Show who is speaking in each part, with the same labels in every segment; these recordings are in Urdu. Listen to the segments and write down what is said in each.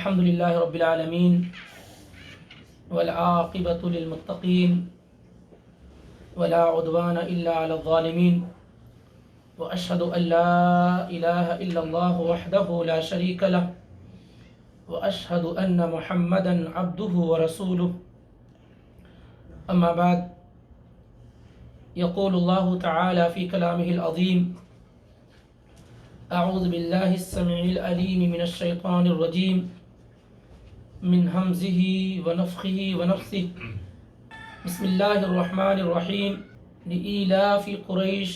Speaker 1: الحمد لله رب العالمين والعاقبة للمتقين ولا عدوان إلا على الظالمين وأشهد أن لا إله إلا الله وحده لا شريك له وأشهد أن محمدا عبده ورسوله أما بعد يقول الله تعالى في كلامه العظيم أعوذ بالله السميع العليم من الشيطان الرجيم من همزه ونفخه ونفثه بسم الله الرحمن الرحيم لإيلاف قريش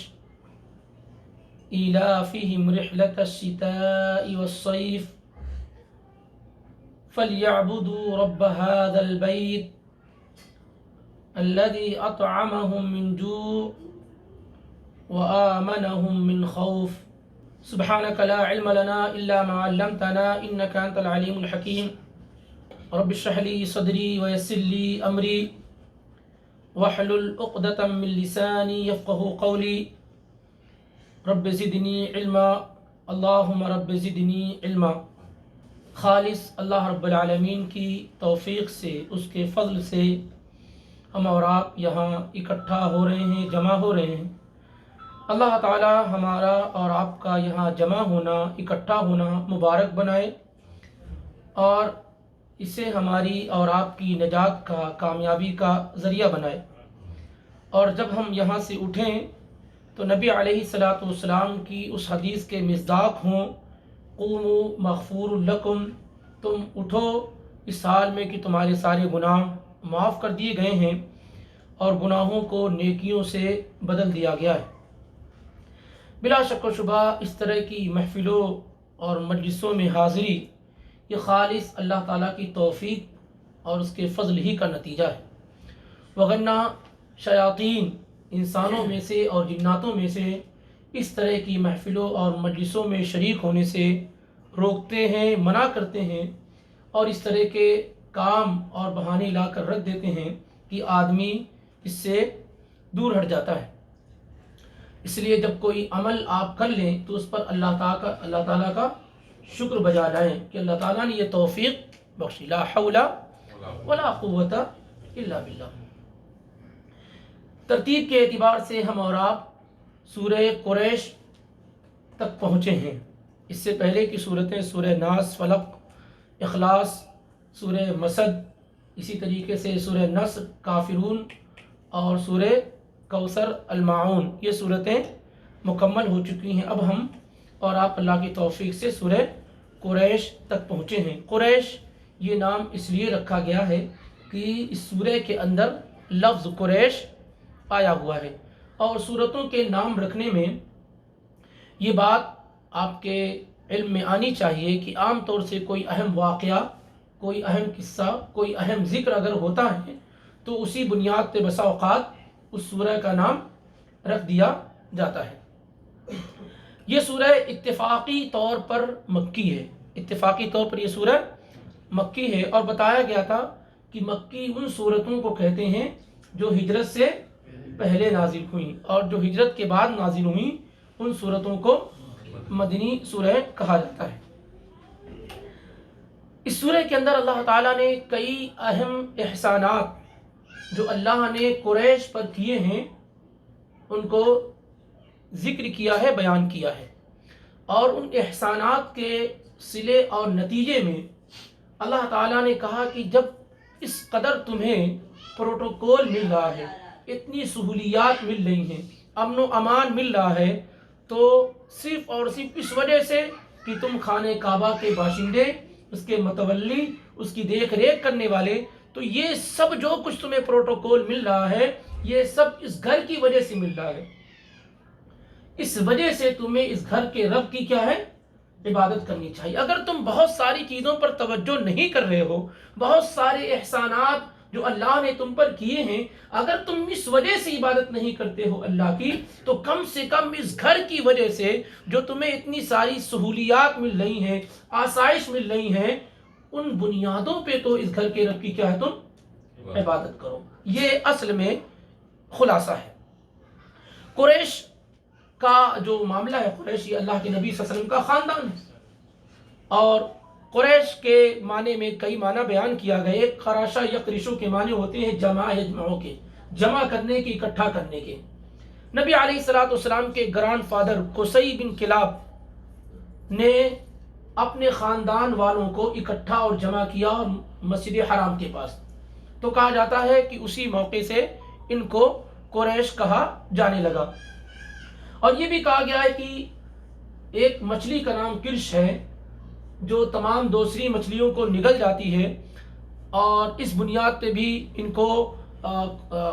Speaker 1: إيلافهم رحلة الشتاء والصيف فليعبدوا رب هذا البيت الذي أطعمهم من جوع وآمنهم من خوف سبحانك لا علم لنا إلا ما علمتنا إنك أنت العليم الحكيم رب اشرح لي صدري ويسر لي أمري واحلل عقدة من لساني يفقه قولي رب زدني علما اللهم رب زدنی علما۔ خالص اللہ رب العالمین کی توفیق سے، اس کے فضل سے ہم اور آپ یہاں اکٹھا ہو رہے ہیں، جمع ہو رہے ہیں۔ اللہ تعالی ہمارا اور آپ کا یہاں جمع ہونا، اکٹھا ہونا مبارک بنائے اور اسے ہماری اور آپ کی نجات کا، کامیابی کا ذریعہ بنائے۔ اور جب ہم یہاں سے اٹھیں تو نبی علیہ الصلاۃ والسلام کی اس حدیث کے مصداق ہوں، قوموا مغفور لکم، تم اٹھو اس حال میں کہ تمہارے سارے گناہ معاف کر دیے گئے ہیں اور گناہوں کو نیکیوں سے بدل دیا گیا ہے۔ بلا شک و شبہ اس طرح کی محفلوں اور مجلسوں میں حاضری یہ خالص اللہ تعالیٰ کی توفیق اور اس کے فضل ہی کا نتیجہ ہے، وگرنہ شیاطین انسانوں میں سے اور جناتوں میں سے اس طرح کی محفلوں اور مجلسوں میں شریک ہونے سے روکتے ہیں، منع کرتے ہیں اور اس طرح کے کام اور بہانے لا کر رکھ دیتے ہیں کہ آدمی اس سے دور ہٹ جاتا ہے۔ اس لیے جب کوئی عمل آپ کر لیں تو اس پر اللہ تعالیٰ کا شکر بجا لائیں کہ اللہ تعالیٰ نے یہ توفیق بخشی۔ لا حول ولا قوت الا باللہ۔ ترتیب کے اعتبار سے ہم اور آپ سورہ قریش تک پہنچے ہیں۔ اس سے پہلے کی صورتیں سورہ ناس، فلق، اخلاص، سورہ مسد، اسی طریقے سے سورہ نصر، کافرون اور سورہ کوثر، الماعون، یہ صورتیں مکمل ہو چکی ہیں۔ اب ہم اور آپ اللہ کی توفیق سے سورہ قریش تک پہنچے ہیں۔ قریش یہ نام اس لیے رکھا گیا ہے کہ اس سورہ کے اندر لفظ قریش آیا ہوا ہے، اور صورتوں کے نام رکھنے میں یہ بات آپ کے علم میں آنی چاہیے کہ عام طور سے کوئی اہم واقعہ، کوئی اہم قصہ، کوئی اہم ذکر اگر ہوتا ہے تو اسی بنیاد پہ بسا اوقات اس سورہ کا نام رکھ دیا جاتا ہے۔ یہ سورہ اتفاقی طور پر مکی ہے، اتفاقی طور پر یہ سورہ مکی ہے، اور بتایا گیا تھا کہ مکی ان سورتوں کو کہتے ہیں جو ہجرت سے پہلے نازل ہوئیں، اور جو ہجرت کے بعد نازل ہوئیں ان سورتوں کو مدنی سورہ کہا جاتا ہے۔ اس سورہ کے اندر اللہ تعالیٰ نے کئی اہم احسانات جو اللہ نے قریش پر کیے ہیں ان کو ذکر کیا ہے، بیان کیا ہے، اور ان احسانات کے صلے اور نتیجے میں اللہ تعالیٰ نے کہا کہ جب اس قدر تمہیں پروٹوکول مل رہا ہے، اتنی سہولیات مل رہی ہیں، امن و امان مل رہا ہے، تو صرف اور صرف اس وجہ سے کہ تم خانہ کعبہ کے باشندے، اس کے متولی، اس کی دیکھ ریکھ کرنے والے، تو یہ سب جو کچھ تمہیں پروٹوکول مل رہا ہے یہ سب اس گھر کی وجہ سے مل رہا ہے۔ اس وجہ سے تمہیں اس گھر کے رب کی کیا ہے؟ عبادت کرنی چاہیے۔ اگر تم بہت ساری چیزوں پر توجہ نہیں کر رہے ہو، بہت سارے احسانات جو اللہ نے تم پر کیے ہیں، اگر تم اس وجہ سے عبادت نہیں کرتے ہو اللہ کی، تو کم سے کم اس گھر کی وجہ سے جو تمہیں اتنی ساری سہولیات مل رہی ہیں، آسائش مل رہی ہیں، ان بنیادوں پہ تو اس گھر کے رب کی کیا ہے؟ تم عبادت کرو۔ یہ اصل میں خلاصہ ہے۔ قریش کا جو معاملہ ہے، قریش یہ اللہ کے نبی صلی اللہ علیہ وسلم کا خاندان ہے، اور قریش کے معنی میں کئی معنی بیان کیا گیا. ایک خراشہ یقرشو کے معنی ہوتے ہیں جمع یجمعوں کے، جمع کرنے کے، اکٹھا کرنے کے. نبی علیہ الصلوۃ والسلام کے گرانڈ فادر قصی بن کلاب نے اپنے خاندان والوں کو اکٹھا اور جمع کیا اور مسجد حرام کے پاس. تو کہا جاتا ہے کہ اسی موقع سے ان کو قریش کہا جانے لگا. اور یہ بھی کہا گیا ہے کہ ایک مچھلی کا نام کرش ہے جو تمام دوسری مچھلیوں کو نگل جاتی ہے، اور اس بنیاد پہ بھی ان کو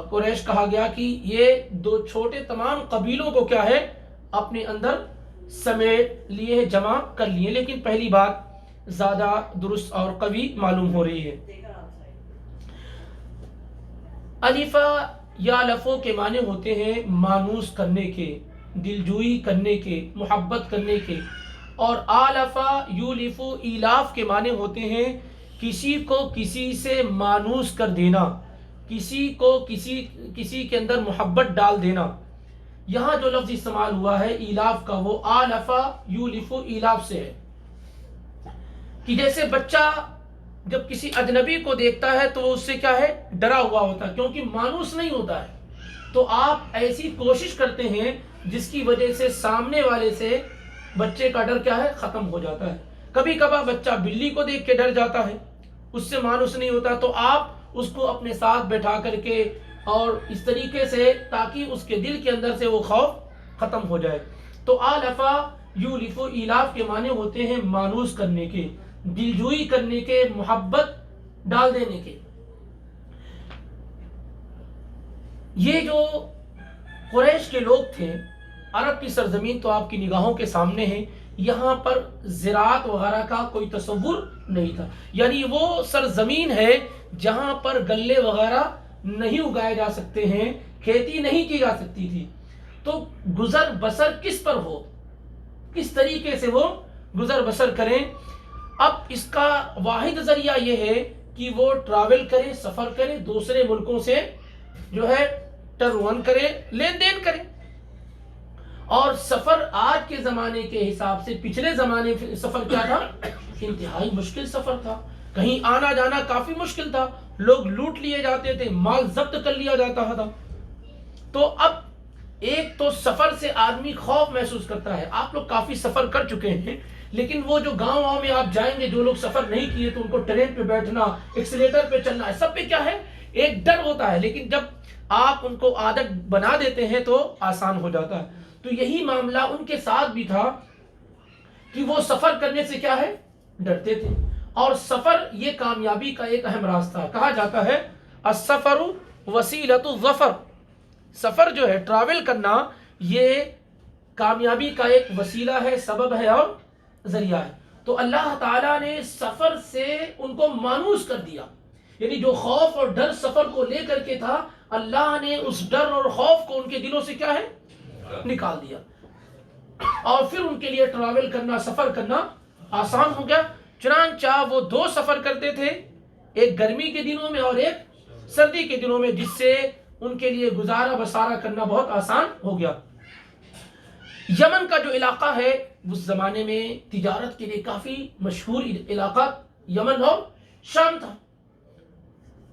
Speaker 1: قریش کہا گیا کہ یہ دو چھوٹے تمام قبیلوں کو کیا ہے اپنے اندر سمیٹ لیے ہیں، جمع کر لیے. لیکن پہلی بات زیادہ درست اور قوی معلوم ہو رہی ہے. الفا یا لفو کے معنی ہوتے ہیں مانوس کرنے کے، دلجوئی کرنے کے، محبت کرنے کے. اور آلفا یولفو ایلاف کے معنی ہوتے ہیں کسی کو کسی سے مانوس کر دینا، کسی کو کسی کے اندر محبت ڈال دینا. یہاں جو لفظ استعمال ہوا ہے ایلاف کا وہ آلفا یولفو ایلاف سے ہے، کہ جیسے بچہ جب کسی اجنبی کو دیکھتا ہے تو وہ اس سے کیا ہے ڈرا ہوا ہوتا ہے کیونکہ مانوس نہیں ہوتا ہے. تو آپ ایسی کوشش کرتے ہیں جس کی وجہ سے سامنے والے سے بچے کا ڈر کیا ہے ختم ہو جاتا ہے. کبھی کبھار بچہ بلی کو دیکھ کے ڈر جاتا ہے، اس سے مانوس نہیں ہوتا، تو آپ اس کو اپنے ساتھ بیٹھا کر کے اور اس طریقے سے تاکہ اس کے دل کے اندر سے وہ خوف ختم ہو جائے. تو آلفا یولفو ایلاف کے معنی ہوتے ہیں مانوس کرنے کے، دلجوئی کرنے کے، محبت ڈال دینے کے. یہ جو قریش کے لوگ تھے، عرب کی سرزمین تو آپ کی نگاہوں کے سامنے ہے، یہاں پر زراعت وغیرہ کا کوئی تصور نہیں تھا. یعنی وہ سرزمین ہے جہاں پر غلے وغیرہ نہیں اگائے جا سکتے ہیں، کھیتی نہیں کی جا سکتی تھی. تو گزر بسر کس پر ہو، کس طریقے سے وہ گزر بسر کریں. اب اس کا واحد ذریعہ یہ ہے کہ وہ ٹریول کریں، سفر کریں، دوسرے ملکوں سے جو ہے ٹرون کریں، لین دین کریں. اور سفر آج کے زمانے کے حساب سے پچھلے زمانے سفر کیا تھا، انتہائی مشکل سفر تھا. کہیں آنا جانا کافی مشکل تھا، لوگ لوٹ لیے جاتے تھے، مال ضبط کر لیا جاتا تھا. تو اب ایک تو سفر سے آدمی خوف محسوس کرتا ہے. آپ لوگ کافی سفر کر چکے ہیں، لیکن وہ جو گاؤں میں آپ جائیں گے، جو لوگ سفر نہیں کیے تو ان کو ٹرین پہ بیٹھنا، ایکسیلیٹر پہ چلنا ہے، سب پہ کیا ہے ایک ڈر ہوتا ہے. لیکن جب آپ ان کو عادت بنا دیتے ہیں تو آسان ہو جاتا ہے. تو یہی معاملہ ان کے ساتھ بھی تھا کہ وہ سفر کرنے سے کیا ہے ڈرتے تھے. اور سفر یہ کامیابی کا ایک اہم راستہ ہے. کہا جاتا ہے السفر وسیلۃ الظفر، سفر جو ہے ٹریول کرنا یہ کامیابی کا ایک وسیلہ ہے، سبب ہے اور ذریعہ ہے. تو اللہ تعالیٰ نے سفر سے ان کو مانوس کر دیا. یعنی جو خوف اور ڈر سفر کو لے کر کے تھا، اللہ نے اس ڈر اور خوف کو ان کے دلوں سے کیا ہے نکال دیا، اور پھر ان کے لیے ٹریول کرنا، سفر کرنا آسان ہو گیا. چنانچہ وہ دو سفر کرتے تھے، ایک گرمی کے دنوں میں اور ایک سردی کے دنوں میں، جس سے ان کے لیے گزارا بسارا کرنا بہت آسان ہو گیا. یمن کا جو علاقہ ہے اس زمانے میں تجارت کے لیے کافی مشہور علاقہ یمن اور شام تھا.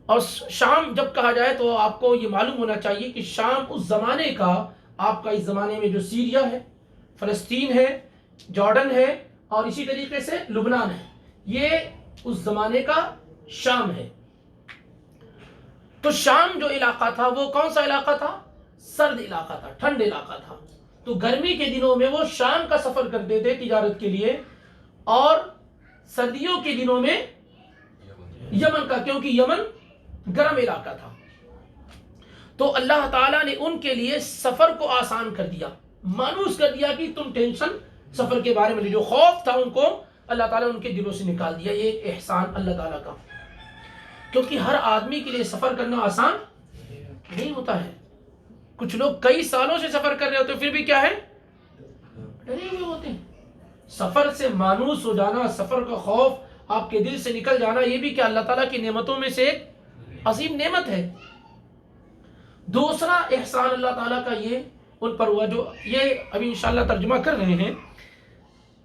Speaker 1: اور شام جب کہا جائے تو آپ کو یہ معلوم ہونا چاہیے کہ شام اس زمانے کا، آپ کا اس زمانے میں جو سیریا ہے، فلسطین ہے، جارڈن ہے، اور اسی طریقے سے لبنان ہے، یہ اس زمانے کا شام ہے. تو شام جو علاقہ تھا وہ کون سا علاقہ تھا؟ سرد علاقہ تھا، ٹھنڈ علاقہ تھا. تو گرمی کے دنوں میں وہ شام کا سفر کرتے تھے تجارت کے لیے، اور سردیوں کے دنوں میں یمن کا، کیونکہ یمن گرم علاقہ تھا. تو اللہ تعالیٰ نے ان کے لیے سفر کو آسان کر دیا، مانوس کر دیا کہ تم ٹینشن سفر کے بارے میں، جو خوف تھا ان کو اللہ تعالیٰ نے ان کے دلوں سے نکال دیا. یہ ایک احسان اللہ تعالیٰ کا، کیونکہ ہر آدمی کے لیے سفر کرنا آسان نہیں ہوتا ہے. کچھ لوگ کئی سالوں سے سفر کر رہے ہوتے ہیں، پھر بھی کیا ہے ڈرے ہوئے ہوتے ہیں. سفر سے مانوس ہو جانا، سفر کا خوف آپ کے دل سے نکل جانا، یہ بھی کیا اللہ تعالیٰ کی نعمتوں میں سے ایک عظیم نعمت ہے. دوسرا احسان اللہ تعالیٰ کا یہ ان پر ہوا، جو یہ ابھی انشاءاللہ ترجمہ کر رہے ہیں،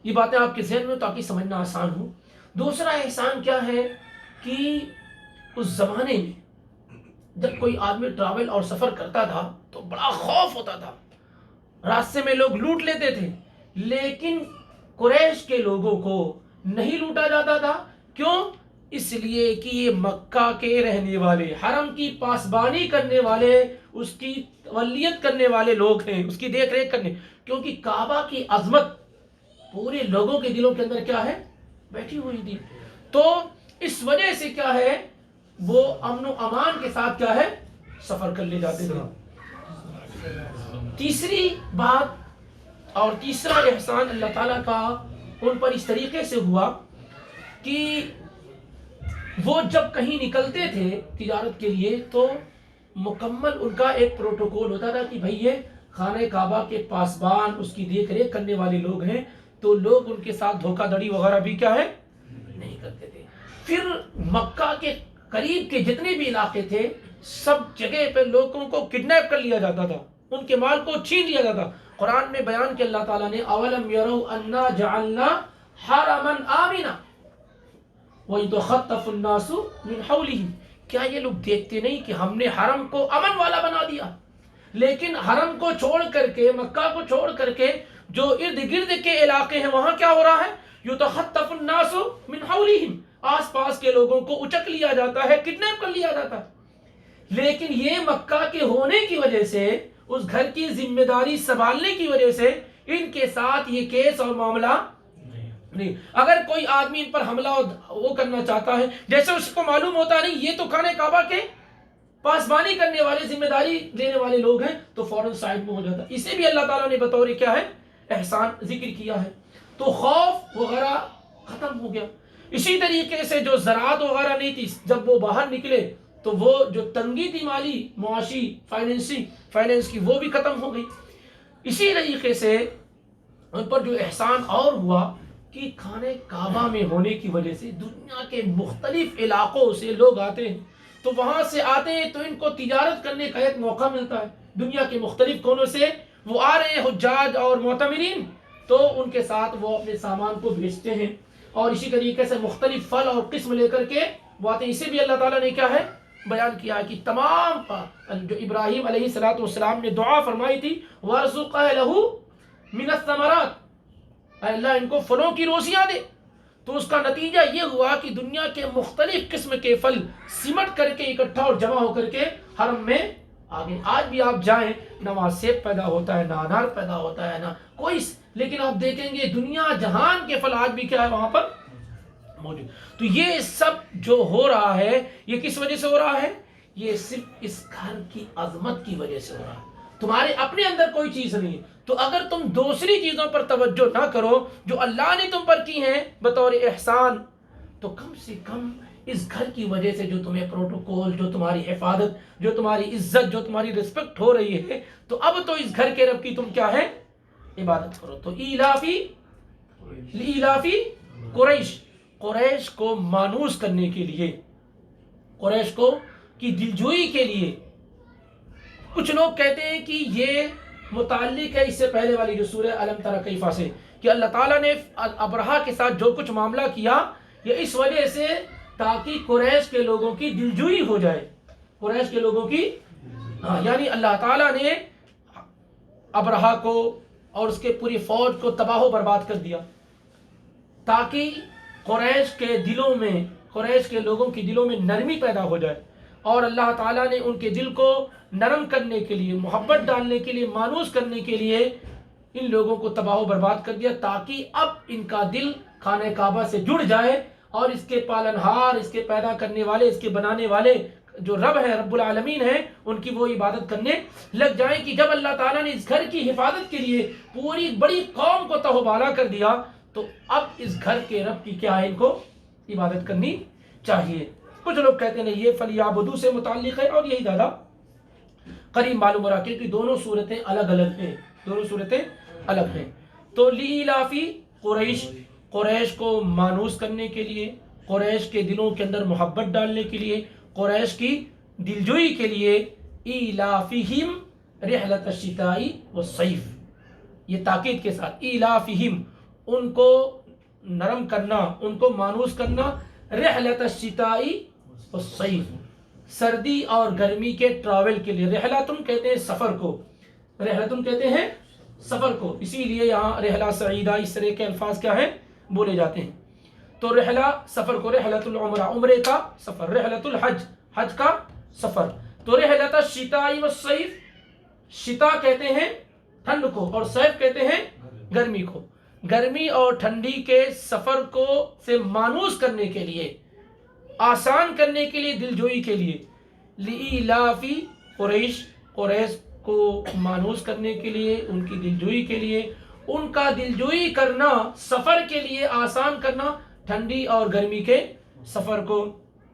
Speaker 1: یہ باتیں آپ کے ذہن میں تاکہ سمجھنا آسان ہو. دوسرا احسان کیا ہے کہ اس زمانے میں جب کوئی آدمی ٹریول اور سفر کرتا تھا تو بڑا خوف ہوتا تھا، راستے میں لوگ لوٹ لیتے تھے، لیکن قریش کے لوگوں کو نہیں لوٹا جاتا تھا۔ کیوں؟ اس لیے کہ یہ مکہ کے رہنے والے، حرم کی پاسبانی کرنے والے، اس کی تولیت کرنے والے لوگ ہیں، اس کی دیکھ ریکھ کرنے، کیونکہ کعبہ کی عظمت پورے لوگوں کے دلوں کے اندر کیا ہے؟ بیٹھی ہوئی تھی۔ تو اس وجہ سے کیا ہے، وہ امن و امان کے ساتھ کیا ہے، سفر کر لے جاتے تھے۔ تیسری بات اور تیسرا احسان اللہ تعالیٰ کا ان پر اس طریقے سے ہوا کہ وہ جب کہیں نکلتے تھے تجارت کے لیے تو مکمل ان کا ایک پروٹوکول ہوتا تھا کہ بھئی یہ خانہ کعبہ کے پاسبان، اس کی دیکھ ریکھ کرنے والے لوگ ہیں، تو لوگ ان کے ساتھ دھوکہ دھڑی وغیرہ بھی کیا ہے نہیں کرتے تھے۔ پھر مکہ کے قریب کے جتنے بھی علاقے تھے سب جگہ پہ لوگوں کو کڈنیپ کر لیا جاتا تھا، ان کے مال کو چھین لیا جاتا۔ قرآن میں بیان کہ اللہ تعالیٰ نے اولم یروا انا جعلنا حرما آمنا وَيُتَخَطَّفُ النَّاسُ مِنْ حَوْلِهِمْ، کیا یہ لوگ دیکھتے نہیں کہ ہم نے حرم کو امن والا بنا دیا؟ لیکن حرم کو چھوڑ کر کے، مکہ کو چھوڑ کر کے جو ارد گرد کے علاقے ہیں وہاں کیا ہو رہا ہے؟ يُتَخَطَّفُ النَّاسُ مِنْ حَوْلِهِمْ، آس پاس کے لوگوں کو اچک لیا جاتا ہے، کڈنیپ کر لیا جاتا ہے۔ لیکن یہ مکہ کے ہونے کی وجہ سے، اس گھر کی ذمہ داری سنبھالنے کی وجہ سے ان کے ساتھ یہ کیس اور معاملہ نہیں۔ اگر کوئی آدمی ان پر حملہ وہ کرنا چاہتا ہے، جیسے اس کو معلوم ہوتا نہیں یہ تو خانہ کعبہ کے پاسبانی کرنے والے، ذمہ داری لینے والے لوگ ہیں، تو فوراً سائڈ میں ہو جاتا ہے۔ اسے بھی اللہ تعالیٰ نے بطور کیا ہے احسان ذکر کیا ہے۔ تو خوف وغیرہ ختم ہو گیا۔ اسی طریقے سے جو زراعت وغیرہ نہیں تھی، جب وہ باہر نکلے تو وہ جو تنگی تھی مالی، معاشی، فائنینس کی، وہ بھی ختم ہو گئی۔ اسی طریقے سے ان پر جو احسان اور ہوا کہ خانہ کعبہ میں ہونے کی وجہ سے دنیا کے مختلف علاقوں سے لوگ آتے ہیں، تو وہاں سے آتے ہیں تو ان کو تجارت کرنے کا ایک موقع ملتا ہے۔ دنیا کے مختلف کونوں سے وہ آ رہے ہیں حجاج اور معتمرین، تو ان کے ساتھ وہ اپنے سامان کو بھیجتے ہیں، اور اسی طریقے سے مختلف پھل اور قسم لے کر کے وہ آتے ہیں۔ اسے بھی اللہ تعالیٰ نے کیا ہے بیان کیا ہے کہ تمام جو ابراہیم علیہ السلام نے دعا فرمائی تھی وَارْزُقْهَا لَهُ مِنَ الثَّمَرَاتِ، اے اللہ ان کو پھلوں کی روزیاں دے۔ تو اس کا نتیجہ یہ ہوا کہ دنیا کے مختلف قسم کے پھل سمٹ کر کے اکٹھا اور جمع ہو کر کے حرم میں آگے۔ آج بھی آپ جائیں نہ وہاں سیب پیدا ہوتا ہے، نہ انار پیدا ہوتا ہے، نہ کوئی، لیکن آپ دیکھیں گے دنیا جہان کے پھل آج بھی کیا ہے وہاں پر موجود۔ تو یہ سب جو ہو رہا ہے یہ کس وجہ سے ہو رہا ہے؟ یہ صرف اس گھر کی عظمت کی وجہ سے ہو رہا ہے۔ تمہارے اپنے اندر کوئی چیز نہیں ہے، تو اگر تم دوسری چیزوں پر توجہ نہ کرو جو اللہ نے تم پر کی ہیں بطور احسان، تو کم سے کم اس گھر کی وجہ سے جو تمہیں پروٹوکول، جو تمہاری حفاظت، جو تمہاری عزت، جو تمہاری رسپیکٹ ہو رہی ہے، تو اب تو اس گھر کے رب کی تم کیا ہے عبادت کرو۔ تو ایلافی قریش کو مانوس کرنے کے لیے، قریش کو کی دلجوئی کے لیے، کچھ لوگ کہتے ہیں کہ یہ متعلق ہے اس سے پہلے والی جو سورہ الم تر کیف سے، کہ اللہ تعالیٰ نے ابرہہ کے ساتھ جو کچھ معاملہ کیا یہ اس وجہ سے تاکہ قریش کے لوگوں کی دلجوئی ہو جائے، قریش کے لوگوں کی، یعنی اللہ تعالیٰ نے ابرہہ کو اور اس کے پوری فوج کو تباہ و برباد کر دیا، تاکہ قریش کے دلوں میں، قریش کے لوگوں کی دلوں میں نرمی پیدا ہو جائے، اور اللہ تعالیٰ نے ان کے دل کو نرم کرنے کے لیے، محبت ڈالنے کے لیے، مانوس کرنے کے لیے ان لوگوں کو تباہ و برباد کر دیا، تاکہ اب ان کا دل خانہ کعبہ سے جڑ جائے اور اس کے پالنہار، اس کے پیدا کرنے والے، اس کے بنانے والے جو رب ہے، رب العالمین ہیں، ان کی وہ عبادت کرنے لگ جائیں۔ کہ جب اللہ تعالیٰ نے اس گھر کی حفاظت کے لیے پوری بڑی قوم کو تہو بالا کر دیا، تو اب اس گھر کے رب کی کیا ہے، ان کو عبادت کرنی چاہیے۔ کچھ لوگ کہتے ہیں یہ فَلْيَعْبُدُوا سے متعلق ہے، اور یہی زیادہ قریب معلوم ہو رہا کہ دونوں صورتیں الگ الگ ہیں، دونوں صورتیں الگ ہیں۔ تو لِإِيلَافِ قریش کو مانوس کرنے کے لیے، قریش کے دلوں کے اندر محبت ڈالنے کے لیے، قریش کی دلجوئی کے لیے، ایلافہم رحلۃ الشتاء والصیف، یہ تاکید کے ساتھ ایلافہم، ان کو نرم کرنا، ان کو مانوس کرنا، رحلت الشتائی والصیف، سردی اور گرمی کے ٹراول کے لیے۔ رحلتن کہتے ہیں سفر کو، رحلتن کہتے ہیں سفر کو، اسی لیے یہاں رحلہ سعیدہ اس طرح کے الفاظ کیا ہیں بولے جاتے ہیں۔ تو رحلہ سفر کو، رحلت العمرہ عمرے کا سفر، رحلت الحج حج کا سفر۔ تو رحلت الشتائی والصیف، شتا کہتے ہیں ٹھنڈ کو اور صیف کہتے ہیں گرمی کو۔ گرمی اور ٹھنڈی کے سفر کو سے مانوس کرنے کے لیے، آسان کرنے کے لیے، دلجوئی کے لیے، لإیلاف قریش، قریش کو مانوس کرنے کے لیے، ان کی دلجوئی کے لیے، ان کا دلجوئی کرنا، سفر کے لیے آسان کرنا ٹھنڈی اور گرمی کے سفر کو۔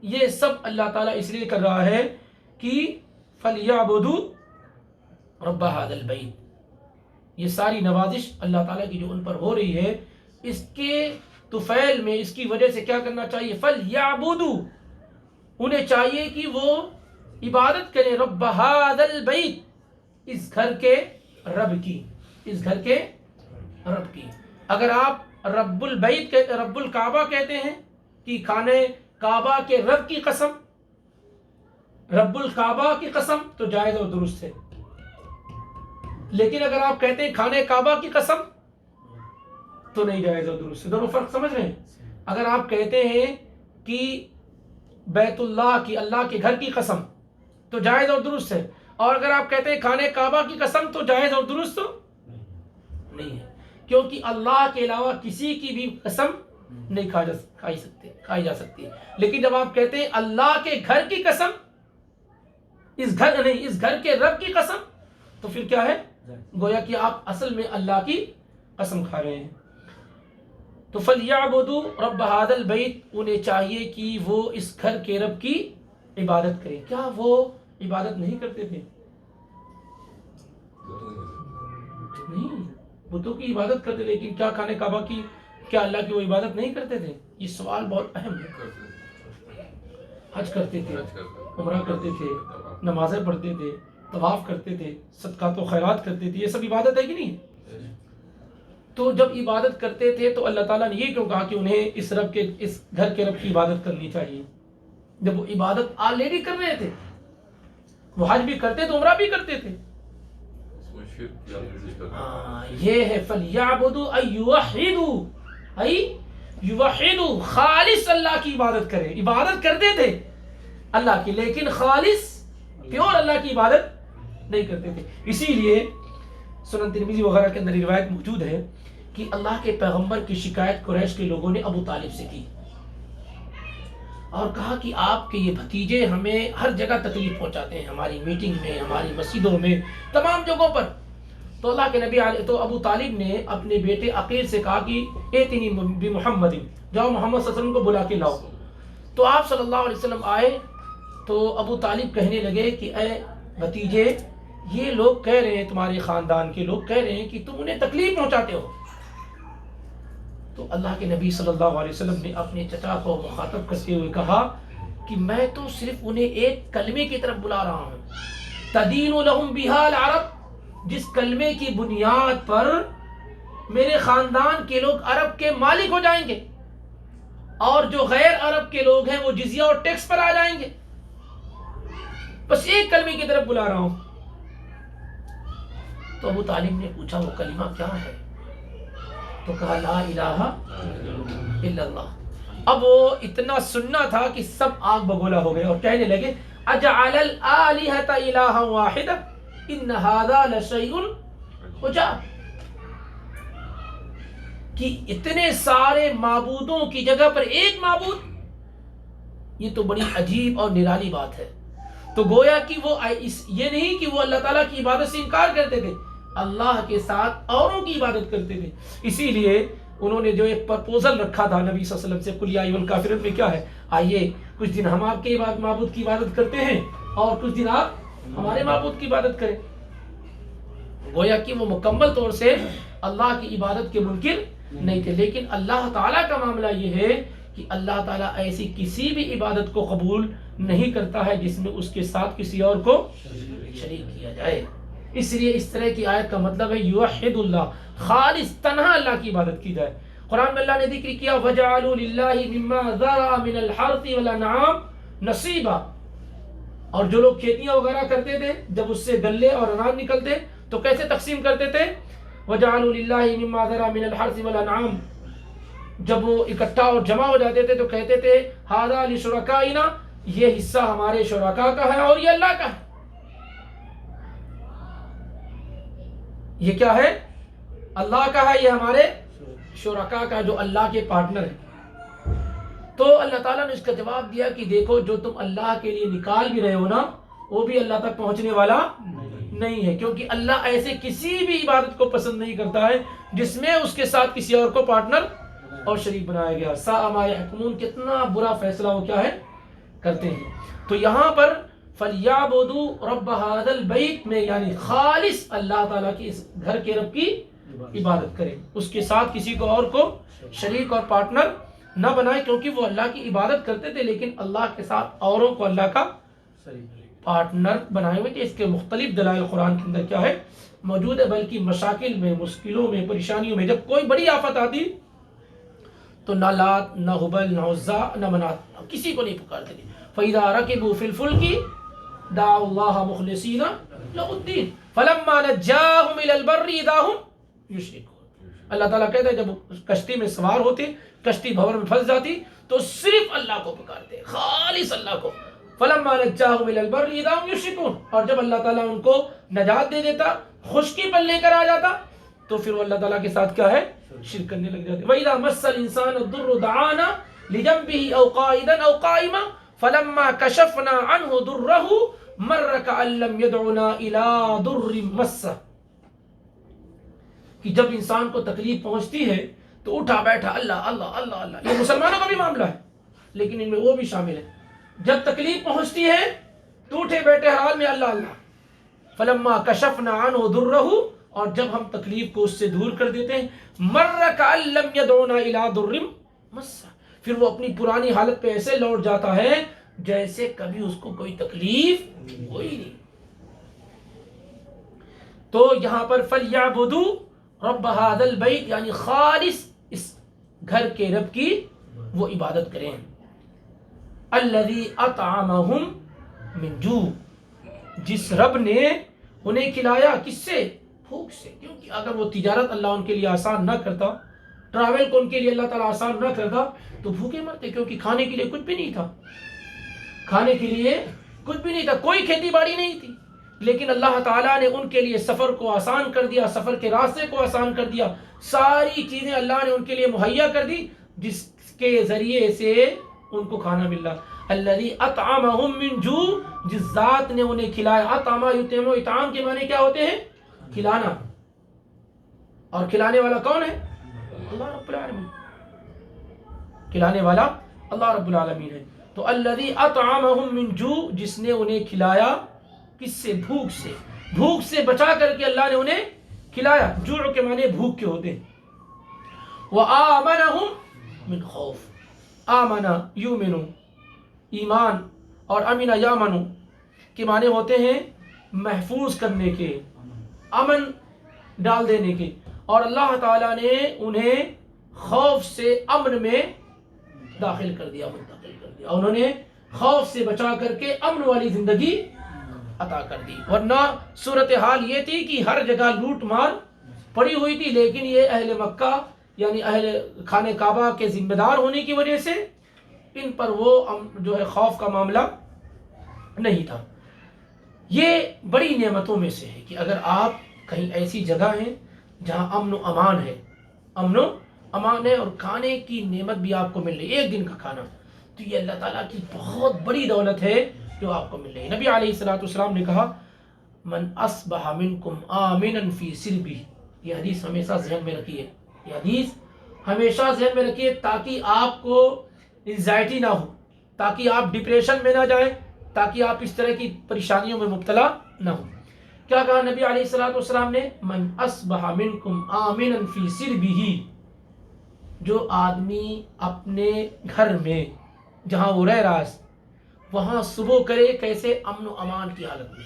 Speaker 1: یہ سب اللہ تعالیٰ اس لیے کر رہا ہے کہ فَلْيَعْبُدُوا رَبَّ هَذَا الْبَيْتِ، یہ ساری نوازش اللہ تعالیٰ کی جو ان پر ہو رہی ہے، اس کے طفیل میں، اس کی وجہ سے کیا کرنا چاہیے؟ فَلْيَعْبُدُوا، انہیں چاہیے کہ وہ عبادت کریں، رب هذا البیت، اس گھر کے رب کی، اس گھر کے رب کی۔ اگر آپ رب البیت کہتے، رب الکعبہ کہتے ہیں کہ خانہ کعبہ کے رب کی قسم، رب الکعبہ کی قسم، تو جائز اور درست ہے۔ لیکن اگر آپ کہتے ہیں خانہ کعبہ کی قسم تو نہیں جائز اور درست ہے۔ دونوں فرق سمجھ رہے ہیں؟ اگر آپ کہتے ہیں کہ بیت اللہ کی، اللہ کے گھر کی قسم، تو جائز اور درست ہے، اور اگر آپ کہتے ہیں خانہ کعبہ کی قسم تو جائز اور درست تو نہیں ہے، کیونکہ اللہ کے علاوہ کسی کی بھی قسم نہیں کھائی جا سکتی ہے۔ لیکن جب آپ کہتے ہیں اللہ کے گھر کی قسم، اس گھر کے رب کی قسم، تو پھر کیا ہے؟ گویا کہ آپ اصل میں اللہ کی قسم کھا رہے ہیں۔ تو فَلْيَعْبُدُوا رَبَّ هَذَا الْبَيْتِ، انہیں چاہیے کہ وہ اس گھر کے رب کی عبادت کریں۔ کیا وہ عبادت نہیں کرتے تھے؟ نہیں، بتوں کی عبادت کرتے، لیکن کیا خانہ کعبہ کی، کیا اللہ کی وہ عبادت نہیں کرتے تھے؟ یہ سوال بہت اہم ہے۔ حج کرتے تھے، عمرہ کرتے تھے، نمازیں پڑھتے تھے، طواف کرتے تھے، صدقات و خیرات کرتے تھے، یہ سب عبادت ہے کہ نہیں؟ تو جب عبادت کرتے تھے تو اللہ تعالیٰ نے یہ کیوں کہا کہ انہیں اس گھر کے رب کی عبادت کرنی چاہیے، جب وہ عبادت آلریڈی کر رہے تھے؟ وہ حج بھی کرتے تھے، عمرہ بھی کرتے تھے۔ یہ ہے فَلْيَعْبُدُوا أَيْ يُوَحِّدُوا، یوحدوا، خالص اللہ کی عبادت کریں۔ عبادت کرتے تھے اللہ کی، لیکن خالص پیور اللہ کی عبادت نہیں کرتے تھے۔ اسی لیے سنن ترمذی وغیرہ کے اندر روایت موجود ہے کہ اللہ کے پیغمبر کی شکایت قریش کے لوگوں نے ابو طالب سے کی اور کہا کہ آپ کے یہ بھتیجے ہمیں ہر جگہ تکلیف پہنچاتے ہیں، ہماری میٹنگ میں، ہماری مسجدوں میں، تمام جگہوں پر۔ تو اللہ کے نبی تو ابو طالب نے اپنے بیٹے عقیل سے کہا کہ ایتنی بمحمد، جاؤ محمد صلی اللہ علیہ وسلم کو بلا کے لاؤ۔ تو آپ صلی اللہ علیہ وسلم آئے تو ابو طالب کہنے لگے کہ اے بھتیجے، یہ لوگ کہہ رہے ہیں، تمہارے خاندان کے لوگ کہہ رہے ہیں کہ تم انہیں تکلیف پہنچاتے ہو۔ تو اللہ کے نبی صلی اللہ علیہ وسلم نے اپنے چچا کو مخاطب کرتے ہوئے کہا کہ میں تو صرف انہیں ایک کلمے کی طرف بلا رہا ہوں، تدین لہم بہا العرب، جس کلمے کی بنیاد پر میرے خاندان کے لوگ عرب کے مالک ہو جائیں گے، اور جو غیر عرب کے لوگ ہیں وہ جزیہ اور ٹیکس پر آ جائیں گے۔ بس ایک کلمے کی طرف بلا رہا ہوں۔ تو ابو طالب نے پوچھا وہ کلمہ کیا ہے؟ تو کہا لا الہ الا اللہ۔ اب وہ اتنا سننا تھا کہ سب آگ بگولا ہو گئے اور کہنے لگے اجعل الآلہۃ الہا واحدہ ان ھذا لشیء عجاب، کہ اتنے سارے معبودوں کی جگہ پر ایک معبود، یہ تو بڑی عجیب اور نرالی بات ہے۔ تو گویا کہ وہ یہ نہیں کہ وہ اللہ تعالیٰ کی عبادت سے انکار کرتے تھے، اللہ کے ساتھ اوروں کی عبادت کرتے تھے۔ اسی لیے انہوں نے جو ایک پرپوزل رکھا تھا نبی صلی اللہ علیہ وسلم سے، قل یا ایھا الکافرون میں کیا ہے، آئیے کچھ دن ہم آپ کے معبود کی عبادت کرتے ہیں اور کچھ دن آپ ہمارے معبود کی عبادت کریں۔ گویا کہ وہ مکمل طور سے اللہ کی عبادت کے منکر نہیں تھے، لیکن اللہ تعالیٰ کا معاملہ یہ ہے کہ اللہ تعالیٰ ایسی کسی بھی عبادت کو قبول نہیں کرتا ہے جس میں اس کے ساتھ کسی اور کو شریک کیا جائے۔ اس لیے اس طرح کی آیت کا مطلب ہے یوحد اللہ، خالص تنہا اللہ کی عبادت کی جائے۔ قرآن میں اللہ نے ذکر کیا وَجَعَلُوا لِلَّهِ مِمَّا ذَرَأَ مِنَ الْحَرْثِ وَالْأَنْعَامِ نَصِيبًا، اور جو لوگ کھیتیاں وغیرہ کرتے تھے جب اس سے گلے اور اناج نکلتے تو کیسے تقسیم کرتے تھے؟ وَجَعَلُوا لِلَّهِ مِمَّا ذَرَأَ مِنَ الْحَرْثِ وَالْأَنْعَامِ، جب وہ اکٹھا اور جمع ہو جاتے تھے تو کہتے تھے هَذَا لِشُرَكَائِنَا، یہ حصہ ہمارے شرکاء کا ہے اور یہ اللہ کا ہے۔ یہ کیا ہے؟ اللہ کا ہے، یہ ہمارے شرکاء کا، جو اللہ کے پارٹنر ہیں۔ تو اللہ تعالیٰ نے اس کا جواب دیا کہ دیکھو جو تم اللہ کے لیے نکال بھی رہے ہو نا، وہ بھی اللہ تک پہنچنے والا نہیں ہے، کیونکہ اللہ ایسے کسی بھی عبادت کو پسند نہیں کرتا ہے جس میں اس کے ساتھ کسی اور کو پارٹنر اور شریک بنایا گیا۔ ساء ما یحکمون، کتنا برا فیصلہ وہ کیا ہے کرتے ہیں۔ تو یہاں پر فَلْيَعْبُدُوا رَبَّ هَذَا الْبَيْتِ میں یعنی خالص اللہ تعالیٰ کی اس گھر کے رب کی عبادت کریں، اس کے ساتھ کسی کو اور کو شریک اور پارٹنر نہ بنائیں، کیونکہ وہ اللہ کی عبادت کرتے تھے لیکن اللہ کے ساتھ اوروں کو اللہ کا پارٹنر بنائے ہوئے تھے۔ اس کے مختلف دلائل قرآن کے اندر کیا ہے موجود ہے، بلکہ مشاکل میں، مشکلوں میں، پریشانیوں میں جب کوئی بڑی آفت آتی تو نہ لات، نہ ہبل، نہ عزا، نہ منات، کسی کو نہیں پکارتے تھے۔ فَإِذَا رَكِبُوا فِي الْفُلْكِ دَعَوُا اللَّهَ مُخْلِصِينَ لَهُ الدِّينَ فَلَمَّا نَجَّاهُمْ إِلَى الْبَرِّ إِذَا هُمْ یشرکون۔ اللہ تعالیٰ کہتا ہے جب کشتی میں سوار ہوتے، کشتی بھور میں پھنس جاتی تو صرف اللہ کو پکارتے، خالص اللہ کو۔ فلما نجاہم الی البر اذا هم یشرکون، اور جب اللہ تعالیٰ ان کو نجات دے دیتا، خشکی پر لے کر آ جاتا تو پھر وہ اللہ تعالیٰ کے ساتھ کیا ہے شرک کرنے لگ جاتے۔ وَإِذَا مَسَّ الْإِنسَانَ الضُّرُّ دَعَانَا لِجَنبِهِ أَوْ قَاعِدًا أَوْ قَائِمًا فَلَمَّا كَشَفْنَا عَنْهُ ضُرَّهُ مَرَّ كَأَن لَّمْ يَدْعُنَا إِلَىٰ ضُرٍّ مَسَّهُ، کہ جب انسان کو تکلیف پہنچتی ہے تو اٹھا بیٹھا اللہ اللہ اللہ اللہ۔ یہ مسلمانوں کا بھی معاملہ ہے لیکن ان میں وہ بھی شامل ہے، جب تکلیف پہنچتی ہے تو اٹھے بیٹھے حال میں اللہ اللہ۔ فلما کشفنا عنہ ضرہ، اور جب ہم تکلیف کو اس سے دور کر دیتے ہیں، مر کأن لم يدعونا الى ضر مسہ، پھر وہ اپنی پرانی حالت پہ ایسے لوٹ جاتا ہے جیسے کبھی اس کو کوئی تکلیف ہوئی نہیں۔ تو یہاں پر فَلْيَعْبُدُوا رب هذا البیت یعنی خالص اس گھر کے رب کی وہ عبادت کریں۔ الذی اطعمہم من جوع، جس رب نے انہیں کھلایا کس سے؟ بھوک سے، کیونکہ اگر وہ تجارت اللہ ان کے لیے آسان نہ کرتا، ٹریول کو ان کے لیے اللہ تعالیٰ آسان نہ کرتا تو بھوکے مرتے، کیونکہ کھانے کے لیے کچھ بھی نہیں تھا، کھانے کے لیے کچھ بھی نہیں تھا، کوئی کھیتی باڑی نہیں تھی، لیکن اللہ تعالیٰ نے ان کے لیے سفر کو آسان کر دیا، سفر کے راستے کو آسان کر دیا، ساری چیزیں اللہ نے ان کے لیے مہیا کر دی جس کے ذریعے سے ان کو کھانا مل رہا۔ الذی اطعمہم من جوع، جس ذات نے انہیں کھلایا۔ اطعم یطعم، اطعام کے معنی کیا ہوتے ہیں؟ کھلانا، اور کھلانے والا کون ہے؟ اللہ رب العالمین، کھلانے والا اللہ رب العالمین ہے۔ تو الذی اطعمہم من جوع، جس نے انہیں کھلایا کس سے؟ بھوک سے، بھوک سے بچا کر کے اللہ نے انہیں کھلایا۔ جوع کے معنی بھوک کے ہوتے ہیں۔ وآمنہم من خوف، آمنا یومنو ایمان، اور امن یامنو کے معنی ہوتے ہیں محفوظ کرنے کے، امن ڈال دینے کے، اور اللہ تعالیٰ نے انہیں خوف سے امن میں داخل کر دیا، منتقل کر دیا، انہوں نے خوف سے بچا کر کے امن والی زندگی عطا کر دی۔ ورنہ صورتحال یہ تھی کہ ہر جگہ لوٹ مار پڑی ہوئی تھی، لیکن یہ اہل مکہ یعنی اہل خانہ کعبہ کے ذمہ دار ہونے کی وجہ سے ان پر وہ جو ہے خوف کا معاملہ نہیں تھا۔ یہ بڑی نعمتوں میں سے ہے کہ اگر آپ کہیں ایسی جگہ ہیں جہاں امن و امان ہے، امن و امان ہے اور کھانے کی نعمت بھی آپ کو مل رہی ہے، ایک دن کا کھانا، تو یہ اللہ تعالیٰ کی بہت بڑی دولت ہے جو آپ کو مل رہی ہے۔ نبی علیہ الصلوۃ والسلام نے کہا من اصبح منکم آمنا فی سربہ، یہ حدیث ہمیشہ ذہن میں رکھیے، یہ حدیث ہمیشہ ذہن میں رکھیے تاکہ آپ کو انزائٹی نہ ہو، تاکہ آپ ڈپریشن میں نہ جائیں، تاکہ آپ اس طرح کی پریشانیوں میں مبتلا نہ ہوں۔ کیا کہا نبی علیہ الصلوۃ والسلام نے؟ من اصبح منکم آمنا فی سربہ، جو آدمی اپنے گھر میں جہاں وہ رہ رہا ہے وہاں صبح کرے کیسے؟ امن و امان کی حالت میں۔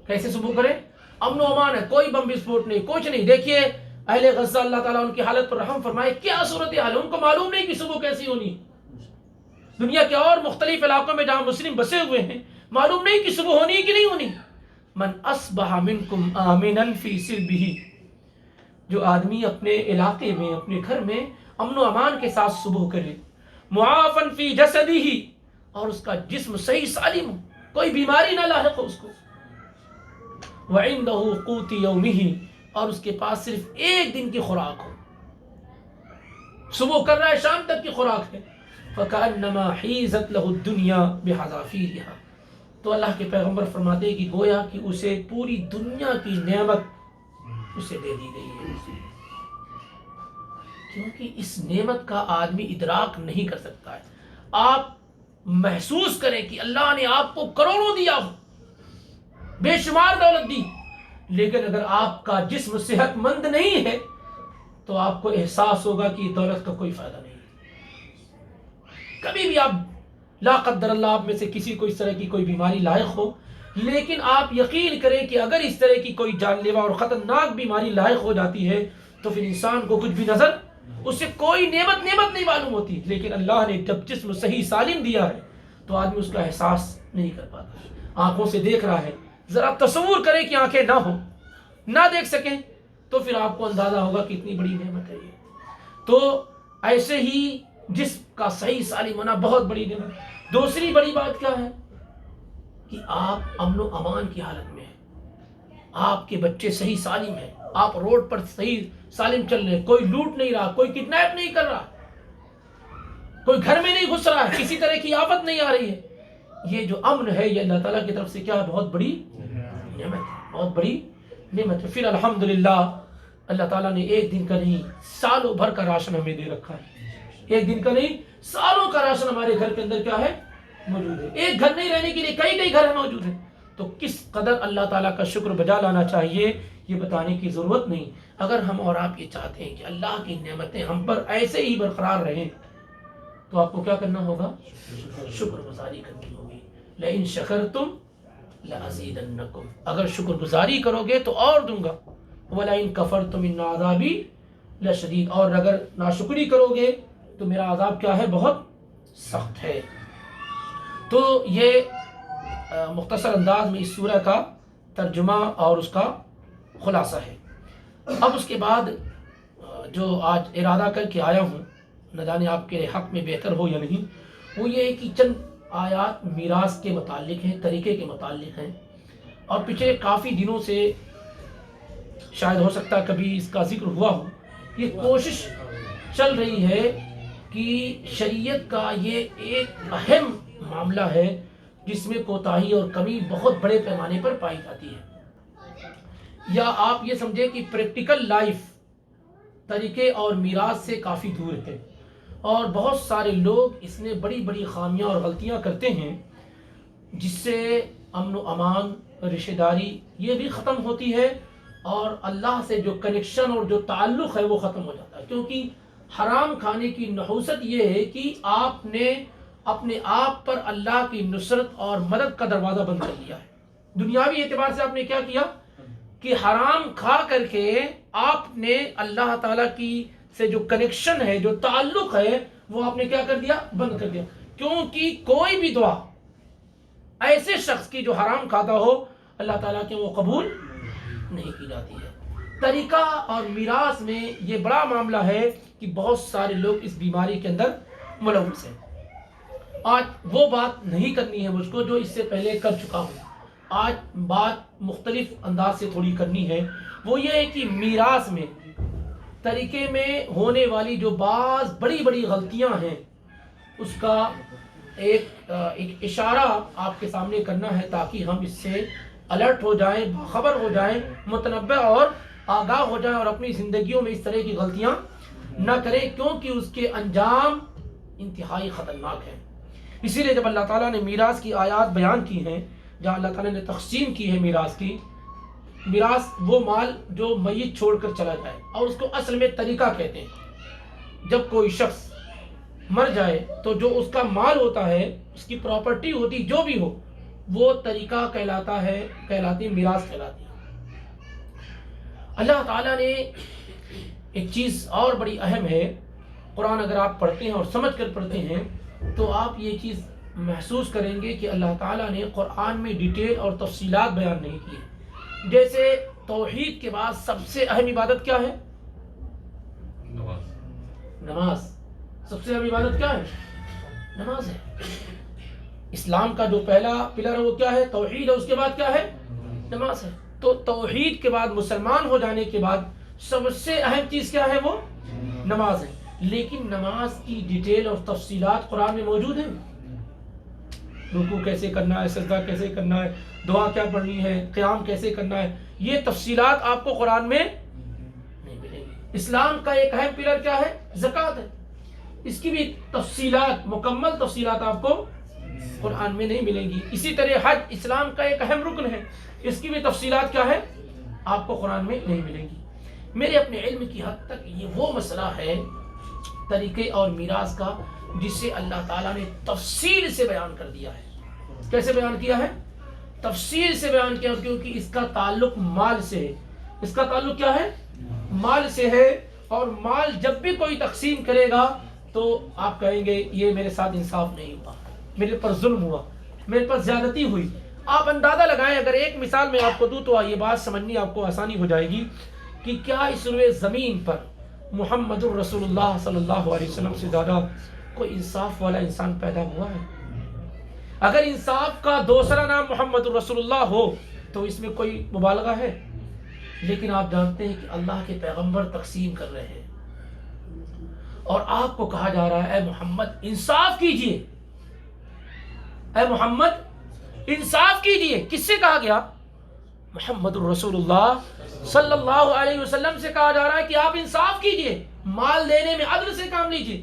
Speaker 1: کیسے صبح کرے؟ امن و امان ہے، کوئی بم وسفوٹ نہیں، کچھ نہیں۔ دیکھیے اہل غزہ اللہ تعالیٰ ان کی حالت پر رحم فرمائے. کیا صورتحال ہے، ان کو معلوم نہیں کہ صبح کیسی ہونی. دنیا کے اور مختلف علاقوں میں جہاں مسلم بسے ہوئے ہیں معلوم نہیں کہ صبح ہونی کہ نہیں ہونی. من اصبح منکم آمنا فی سربہ، جو آدمی اپنے علاقے میں اپنے گھر میں امن و امان کے ساتھ صبح کرے، معافن فی جسدہ، اور اس کا جسم صحیح سالم ہو، کوئی بیماری نہ لاحق ہو اس کو، وعندہ قوت یومہ، اور اس کے پاس صرف ایک دن کی خوراک ہو، صبح کر رہا ہے شام تک کی خوراک ہے، فکأنما حیزت لہ الدنیا بحذافیرہا، تو اللہ کے پیغمبر فرماتے ہیں کہ گویا کہ اسے پوری دنیا کی نعمت اسے دے دی گئی ہے. کیونکہ اس نعمت کا آدمی ادراک نہیں کر سکتا ہے. آپ محسوس کریں کہ اللہ نے آپ کو کروڑوں دیا ہو، بے شمار دولت دی، لیکن اگر آپ کا جسم صحت مند نہیں ہے تو آپ کو احساس ہوگا کہ دولت کا کوئی فائدہ نہیں. کبھی بھی آپ لا قدر اللہ آپ میں سے کسی کو اس طرح کی کوئی بیماری لاحق ہو، لیکن آپ یقین کریں کہ اگر اس طرح کی کوئی جان لیوا اور خطرناک بیماری لاحق ہو جاتی ہے تو پھر انسان کو کچھ بھی نظر، اسے کوئی نعمت نہیں معلوم ہوتی. لیکن اللہ نے جب جسم صحیح سالم دیا ہے تو آدمی اس کا احساس نہیں کر پاتا. آنکھوں سے دیکھ رہا ہے، ذرا تصور کریں کہ آنکھیں نہ ہوں، نہ دیکھ سکیں، تو پھر آپ کو اندازہ ہوگا کہ اتنی بڑی نعمت ہے یہ. تو ایسے ہی جسم کا صحیح سالم ہونا بہت بڑی نعمت. دوسری بڑی بات کیا ہے کہ آپ امن و امان کی حالت میں ہیں، آپ کے بچے صحیح سالم ہیں، آپ روڈ پر صحیح سالم چل رہے ہیں، کوئی لوٹ نہیں رہا، کوئی کڈنیپ نہیں کر رہا، کوئی گھر میں نہیں گھس رہا ہے، کسی طرح کی آفت نہیں آ رہی ہے. یہ جو امن ہے یہ اللہ تعالیٰ کی طرف سے کیا ہے، بہت بڑی نعمت ہے، بہت بڑی نعمت ہے. پھر الحمدللہ اللہ تعالیٰ نے ایک دن کا نہیں سالوں بھر کا راشن ہمیں دے رکھا ہے. ایک دن کا نہیں سالوں کا راشن ہمارے گھر کے اندر کیا ہے، موجود ہے. ایک گھر نہیں رہنے کے لیے کئی گھر موجود ہیں. تو کس قدر اللہ تعالیٰ کا شکر بجا لانا چاہیے یہ بتانے کی ضرورت نہیں. اگر ہم اور آپ یہ چاہتے ہیں کہ اللہ کی نعمتیں ہم پر ایسے ہی برقرار رہیں تو آپ کو کیا کرنا ہوگا، شکر گزاری کرنی ہوگی. لئن شکرتم لازیدنکم، اگر شکر گزاری کرو گے تو اور دوں گا. ولئن کفرتم ان عذابی لشدید، اور اگر ناشکری کرو گے تو میرا عذاب کیا ہے، بہت سخت ہے. تو یہ مختصر انداز میں اس سورہ کا ترجمہ اور اس کا خلاصہ ہے. اب اس کے بعد جو آج ارادہ کر کے آیا ہوں، نہ جانے آپ کے حق میں بہتر ہو یا نہیں، وہ یہ ہے کہ چند آیات میراث کے متعلق ہیں، طریقے کے متعلق ہیں. اور پچھلے کافی دنوں سے شاید ہو سکتا کبھی اس کا ذکر ہوا ہو، یہ کوشش چل رہی ہے کہ شریعت کا یہ ایک اہم معاملہ ہے جس میں کوتاہی اور کمی بہت بڑے پیمانے پر پائی جاتی ہے. یا آپ یہ سمجھیں کہ پریکٹیکل لائف طریقے اور میراث سے کافی دور ہے، اور بہت سارے لوگ اس میں بڑی بڑی خامیاں اور غلطیاں کرتے ہیں جس سے امن و امان، رشتہ داری یہ بھی ختم ہوتی ہے، اور اللہ سے جو کنیکشن اور جو تعلق ہے وہ ختم ہو جاتا ہے. کیونکہ حرام کھانے کی نحوست یہ ہے کہ آپ نے اپنے آپ پر اللہ کی نصرت اور مدد کا دروازہ بند کر لیا ہے. دنیاوی اعتبار سے آپ نے کیا کیا کہ حرام کھا کر کے آپ نے اللہ تعالیٰ کی سے جو کنیکشن ہے، جو تعلق ہے، وہ آپ نے کیا کر دیا، بند کر دیا. کیونکہ کوئی بھی دعا ایسے شخص کی جو حرام کھاتا ہو اللہ تعالیٰ کے وہ قبول نہیں کی جاتی ہے. طریقہ اور میراث میں یہ بڑا معاملہ ہے کہ بہت سارے لوگ اس بیماری کے اندر ملوث ہیں. آج وہ بات نہیں کرنی ہے مجھ کو جو اس سے پہلے کر چکا ہوں. آج بات مختلف انداز سے تھوڑی کرنی ہے. وہ یہ ہے کہ میراث میں طریقے میں ہونے والی جو بعض بڑی بڑی غلطیاں ہیں اس کا ایک اشارہ آپ کے سامنے کرنا ہے تاکہ ہم اس سے الرٹ ہو جائیں، باخبر ہو جائیں، متنبع اور آگاہ ہو جائیں، اور اپنی زندگیوں میں اس طرح کی غلطیاں نہ کریں، کیونکہ اس کے انجام انتہائی خطرناک ہیں. اسی لیے جب اللہ تعالیٰ نے میراث کی آیات بیان کی ہیں جہاں اللہ تعالیٰ نے تقسیم کی ہے میراث کی، میراث وہ مال جو میت چھوڑ کر چلا جائے، اور اس کو اصل میں طریقہ کہتے ہیں. جب کوئی شخص مر جائے تو جو اس کا مال ہوتا ہے، اس کی پراپرٹی ہوتی جو بھی ہو، وہ طریقہ کہلاتا ہے، کہلاتی میراث کہلاتی ہے. اللہ تعالیٰ نے ایک چیز اور بڑی اہم ہے، قرآن اگر آپ پڑھتے ہیں اور سمجھ کر پڑھتے ہیں تو آپ یہ چیز محسوس کریں گے کہ اللہ تعالیٰ نے قرآن میں ڈیٹیل اور تفصیلات بیان نہیں کی۔ جیسے توحید کے بعد سب سے اہم عبادت کیا ہے؟ نماز۔ سب سے اہم عبادت کیا ہے؟ نماز ہے۔ اسلام کا جو پہلا پلر ہے وہ کیا ہے؟ توحید ہے۔ اس کے بعد کیا ہے؟ نماز ہے۔ تو توحید کے بعد، مسلمان ہو جانے کے بعد سب سے اہم چیز کیا ہے؟ وہ نماز ہے۔ لیکن نماز کی ڈیٹیل اور تفصیلات قرآن میں موجود ہیں۔ رکوع کیسے کرنا ہے، سجدہ کیسے کرنا ہے، دعا کیا پڑھنی ہے، قیام کیسے کرنا ہے، یہ تفصیلات آپ کو قرآن میں نہیں ملیں گی۔ اسلام کا ایک اہم پلر کیا ہے؟ زکوٰۃ ہے۔ اس کی بھی تفصیلات، مکمل تفصیلات آپ کو قرآن میں نہیں ملیں گی۔ اسی طرح حج اسلام کا ایک اہم رکن ہے، اس کی بھی تفصیلات کیا ہے؟ آپ کو قرآن میں نہیں ملیں گی۔ میرے اپنے علم کی حد تک یہ وہ مسئلہ ہے طریقے اور میراث کا جسے اللہ تعالیٰ نے تفصیل سے بیان کر دیا ہے۔ کیسے بیان کیا ہے؟ تفصیل سے بیان کیا، کیونکہ اس کا تعلق مال سے ہے۔ اس کا تعلق کیا ہے؟ مال سے ہے، اور مال جب بھی کوئی تقسیم کرے گا تو آپ کہیں گے یہ میرے ساتھ انصاف نہیں ہوا، میرے پر ظلم ہوا، میرے پر زیادتی ہوئی۔ آپ اندازہ لگائیں، اگر ایک مثال میں آپ کو دوں تو یہ بات سمجھنی آپ کو آسانی ہو جائے گی کہ کیا اس روئے زمین پر محمد الرسول اللہ صلی اللہ علیہ وسلم سے زیادہ کوئی انصاف والا انسان پیدا ہوا ہے؟ اگر انصاف کا دوسرا نام محمد الرسول اللہ ہو تو اس میں کوئی مبالغہ ہے؟ لیکن آپ جانتے ہیں کہ اللہ کے پیغمبر تقسیم کر رہے ہیں اور آپ کو کہا جا رہا ہے اے محمد انصاف کیجئے، اے محمد انصاف کیجئے۔ کس سے کہا گیا؟ محمد الرسول اللہ صلی اللہ علیہ وسلم سے کہا جا رہا ہے کہ آپ انصاف کیجئے، مال دینے میں عدل سے کام لیجئے۔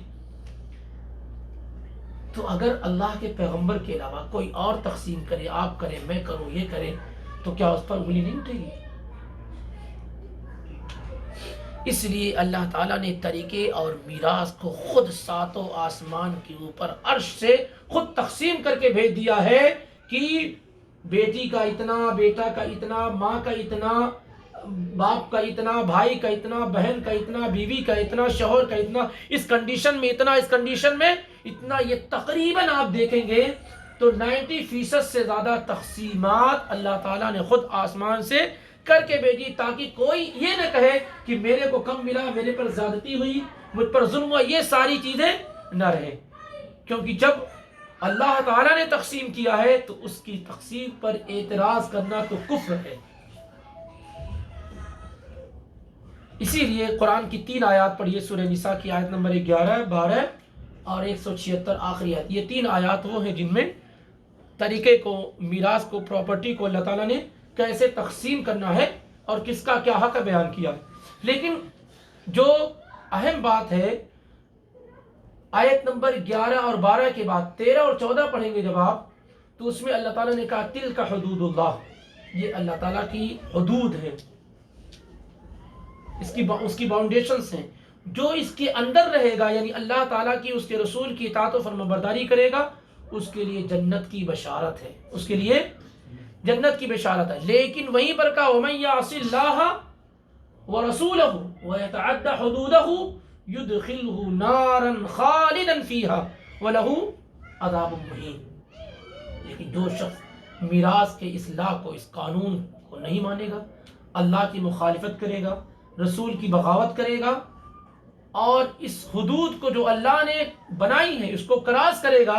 Speaker 1: تو اگر اللہ کے پیغمبر کے علاوہ کوئی اور تقسیم کرے، آپ کریں، میں کروں، یہ کریں، تو کیا اس پر انگلی نہیں اٹھے گی؟ اس لیے اللہ تعالیٰ نے طریقے اور میراث کو خود ساتوں آسمان کے اوپر عرش سے خود تقسیم کر کے بھیج دیا ہے کہ بیٹی کا اتنا، بیٹا کا اتنا، ماں کا اتنا، باپ کا اتنا، بھائی کا اتنا، بہن کا اتنا، بیوی کا اتنا، شوہر کا اتنا، اس کنڈیشن میں اتنا، اس کنڈیشن میں اتنا۔ یہ تقریباً آپ دیکھیں گے تو 90% سے زیادہ تقسیمات اللہ تعالیٰ نے خود آسمان سے کر کے بھیجی، تاکہ کوئی یہ نہ کہے کہ میرے کو کم ملا، میرے پر زیادتی ہوئی، مجھ پر ظلم ہوا۔ یہ ساری چیزیں نہ رہے، کیونکہ جب اللہ تعالیٰ نے تقسیم کیا ہے تو اس کی تقسیم پر اعتراض کرنا تو کفر ہے۔ اسی لیے قرآن کی 3 آیات پڑھیے، سورہ نساء کی آیت نمبر 11، 12 اور 176 آخری آیت۔ یہ 3 آیات وہ ہیں جن میں طریقے کو، میراث کو، پراپرٹی کو اللہ تعالیٰ نے کیسے تقسیم کرنا ہے اور کس کا کیا حق بیان کیا ہے۔ لیکن جو اہم بات ہے، آیت نمبر 11 اور 12 کے بعد 13 اور 14 پڑھیں گے جب آپ، تو اس میں اللہ تعالیٰ نے کہا تلک حدود اللہ، یہ اللہ تعالیٰ کی حدود ہے، اس کی باؤنڈیشنز ہیں۔ جو اس کے اندر رہے گا، یعنی اللہ تعالیٰ کی، اس کے رسول کی اطاعت و فرمانبرداری کرے گا، اس کے لیے جنت کی بشارت ہے، اس کے لیے جنت کی بشارت ہے۔ لیکن وہیں پر کہا وَمَن يَعْصِ اللَّهَ وَرَسُولَهُ وَيَتَعَدَّ حُدُودَهُ يُدْخِلْهُ نَارًا خَالِدًا فِيهَا وَلَهُ عَذَابٌ مُّهِينٌ۔ لیکن جو شخص میراث کے اس لا کو، اس قانون کو نہیں مانے گا، اللہ کی مخالفت کرے گا، رسول کی بغاوت کرے گا، اور اس حدود کو جو اللہ نے بنائی ہے اس کو کراس کرے گا،